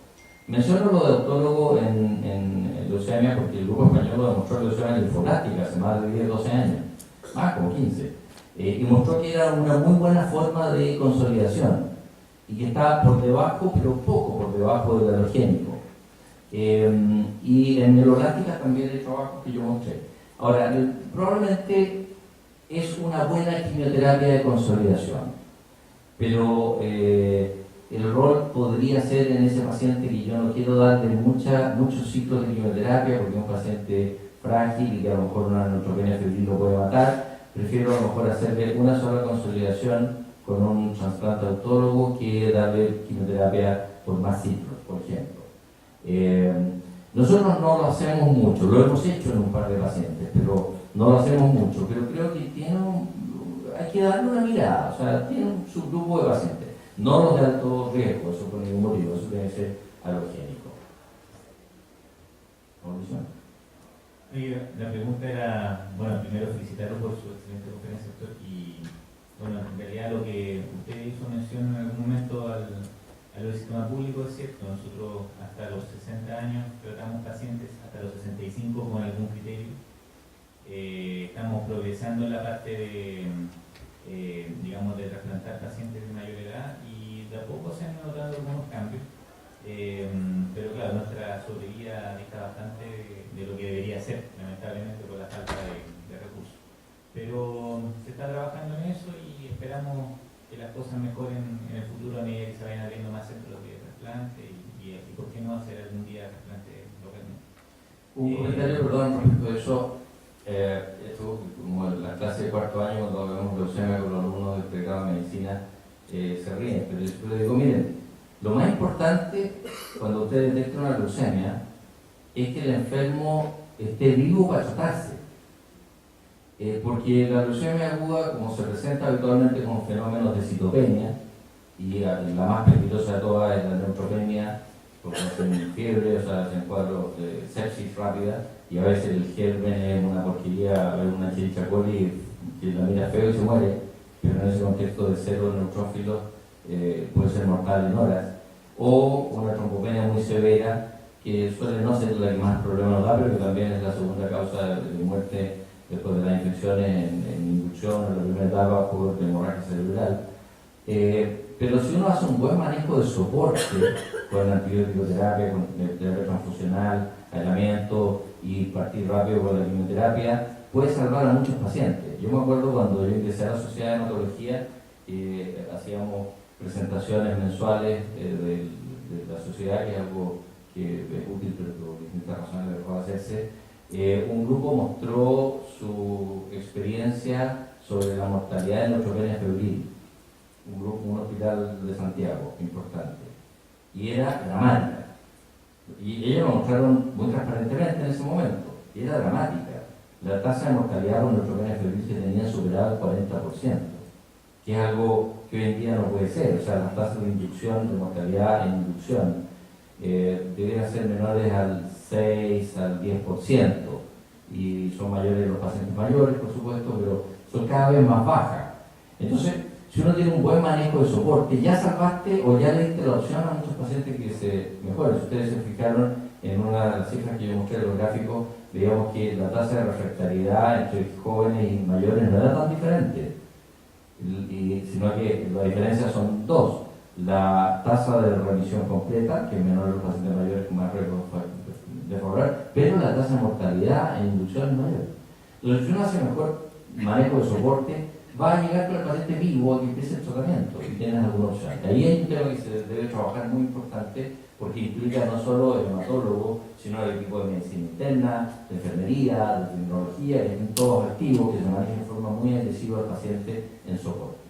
Menciono lo de autólogo en leucemia porque el grupo español lo demostró en leucemia linfoblástica hace más de 10-12 años, más como 15. Y mostró que era una muy buena forma de consolidación y que estaba por debajo, pero poco por debajo del halogénico. Y en mieloblástica también hay trabajos que yo mostré. Ahora, probablemente es una buena quimioterapia de consolidación, pero el rol podría ser en ese paciente que yo no quiero darle muchos ciclos de quimioterapia porque es un paciente frágil y que a lo mejor una neutropenia febril lo puede matar. Prefiero a lo mejor hacerle una sola consolidación con un trasplante autólogo que darle quimioterapia por más ciclos, por ejemplo. Nosotros no lo hacemos mucho, lo hemos hecho en un par de pacientes, pero no lo hacemos mucho, pero creo que hay que darle una mirada, o sea, tiene un subgrupo de pacientes, no los de alto riesgo, eso por ningún motivo, eso debe ser alogénico. ¿Conclusión? La pregunta era, bueno, primero felicitarlo por su excelente conferencia, doctor, y bueno, en realidad lo que usted hizo mención en algún momento al sistema público es cierto. Nosotros hasta los 60 años tratamos pacientes, hasta los 65 con algún criterio. Estamos progresando en la parte digamos, de trasplantar pacientes de mayor edad y de a poco se han notado algunos cambios. Pero claro, nuestra sobrevida dista bastante de lo que debería ser, lamentablemente por la falta de recursos. Pero se está trabajando en eso y esperamos que las cosas mejoren en el futuro a medida que se vayan abriendo más centros de trasplante y por qué no hacer algún día trasplante localmente. Un comentario, perdón, respecto a eso. Esto, como en la clase de cuarto año, cuando vemos leucemia con los alumnos del pregrado de medicina, se ríen, pero yo les digo, miren, lo más importante cuando usted detecta una leucemia es que el enfermo esté vivo para tratarse. Porque la leucemia aguda, como se presenta habitualmente con fenómenos de citopenia, y la más peligrosa de todas es la neutropenia, porque hacen fiebre, o sea, hacen cuadros de sepsis rápida, y a veces el germen es una porquería, una Escherichia coli que la mira feo y se muere, pero en ese contexto de cero neutrófilos puede ser mortal en horas, o una trombopenia muy severa, que suele no ser la que más problemas nos da, pero que también es la segunda causa de muerte después de las infecciones en inducción en la primera etapa por hemorragia cerebral. Pero si uno hace un buen manejo de soporte con antibiótico-terapia, con terapia transfusional, aislamiento y partir rápido con la quimioterapia, puede salvar a muchos pacientes. Yo me acuerdo cuando yo ingresé a la Sociedad de Hematología, hacíamos presentaciones mensuales de la sociedad, que es algo que es útil, pero por distintas razones dejó de hacerse. Un grupo mostró su experiencia sobre la mortalidad de neutropenia febril, un hospital de Santiago importante, y era dramática. Y ellos lo mostraron muy transparentemente en ese momento, y era dramática. La tasa de mortalidad con neutropenia febril que tenían superaba el 40%, que es algo que hoy en día no puede ser. O sea, las tasas de inducción, de mortalidad en inducción, deberían ser menores al 6 al 10%, y son mayores los pacientes mayores, por supuesto, pero son cada vez más bajas. Entonces, si uno tiene un buen manejo de soporte, ya salvaste o ya le diste la opción a muchos pacientes que se mejoren. Si ustedes se fijaron en una de las cifras que yo mostré en los gráficos, veíamos que la tasa de refractariedad entre jóvenes y mayores no era tan diferente, sino que la diferencia son dos: la tasa de remisión completa, que es menor en los pacientes mayores con más riesgo de mejorar, pero la tasa de mortalidad en inducción es mayor. Entonces, si uno hace mejor manejo de soporte, va a llegar con el paciente vivo a que empiece el tratamiento y tienes alguna opción. Y ahí hay un tema que se debe trabajar muy importante, porque implica no solo el hematólogo, sino el equipo de medicina interna, de enfermería, de tecnología, que estén todos activos, que se manejen de forma muy agresiva al paciente en soporte.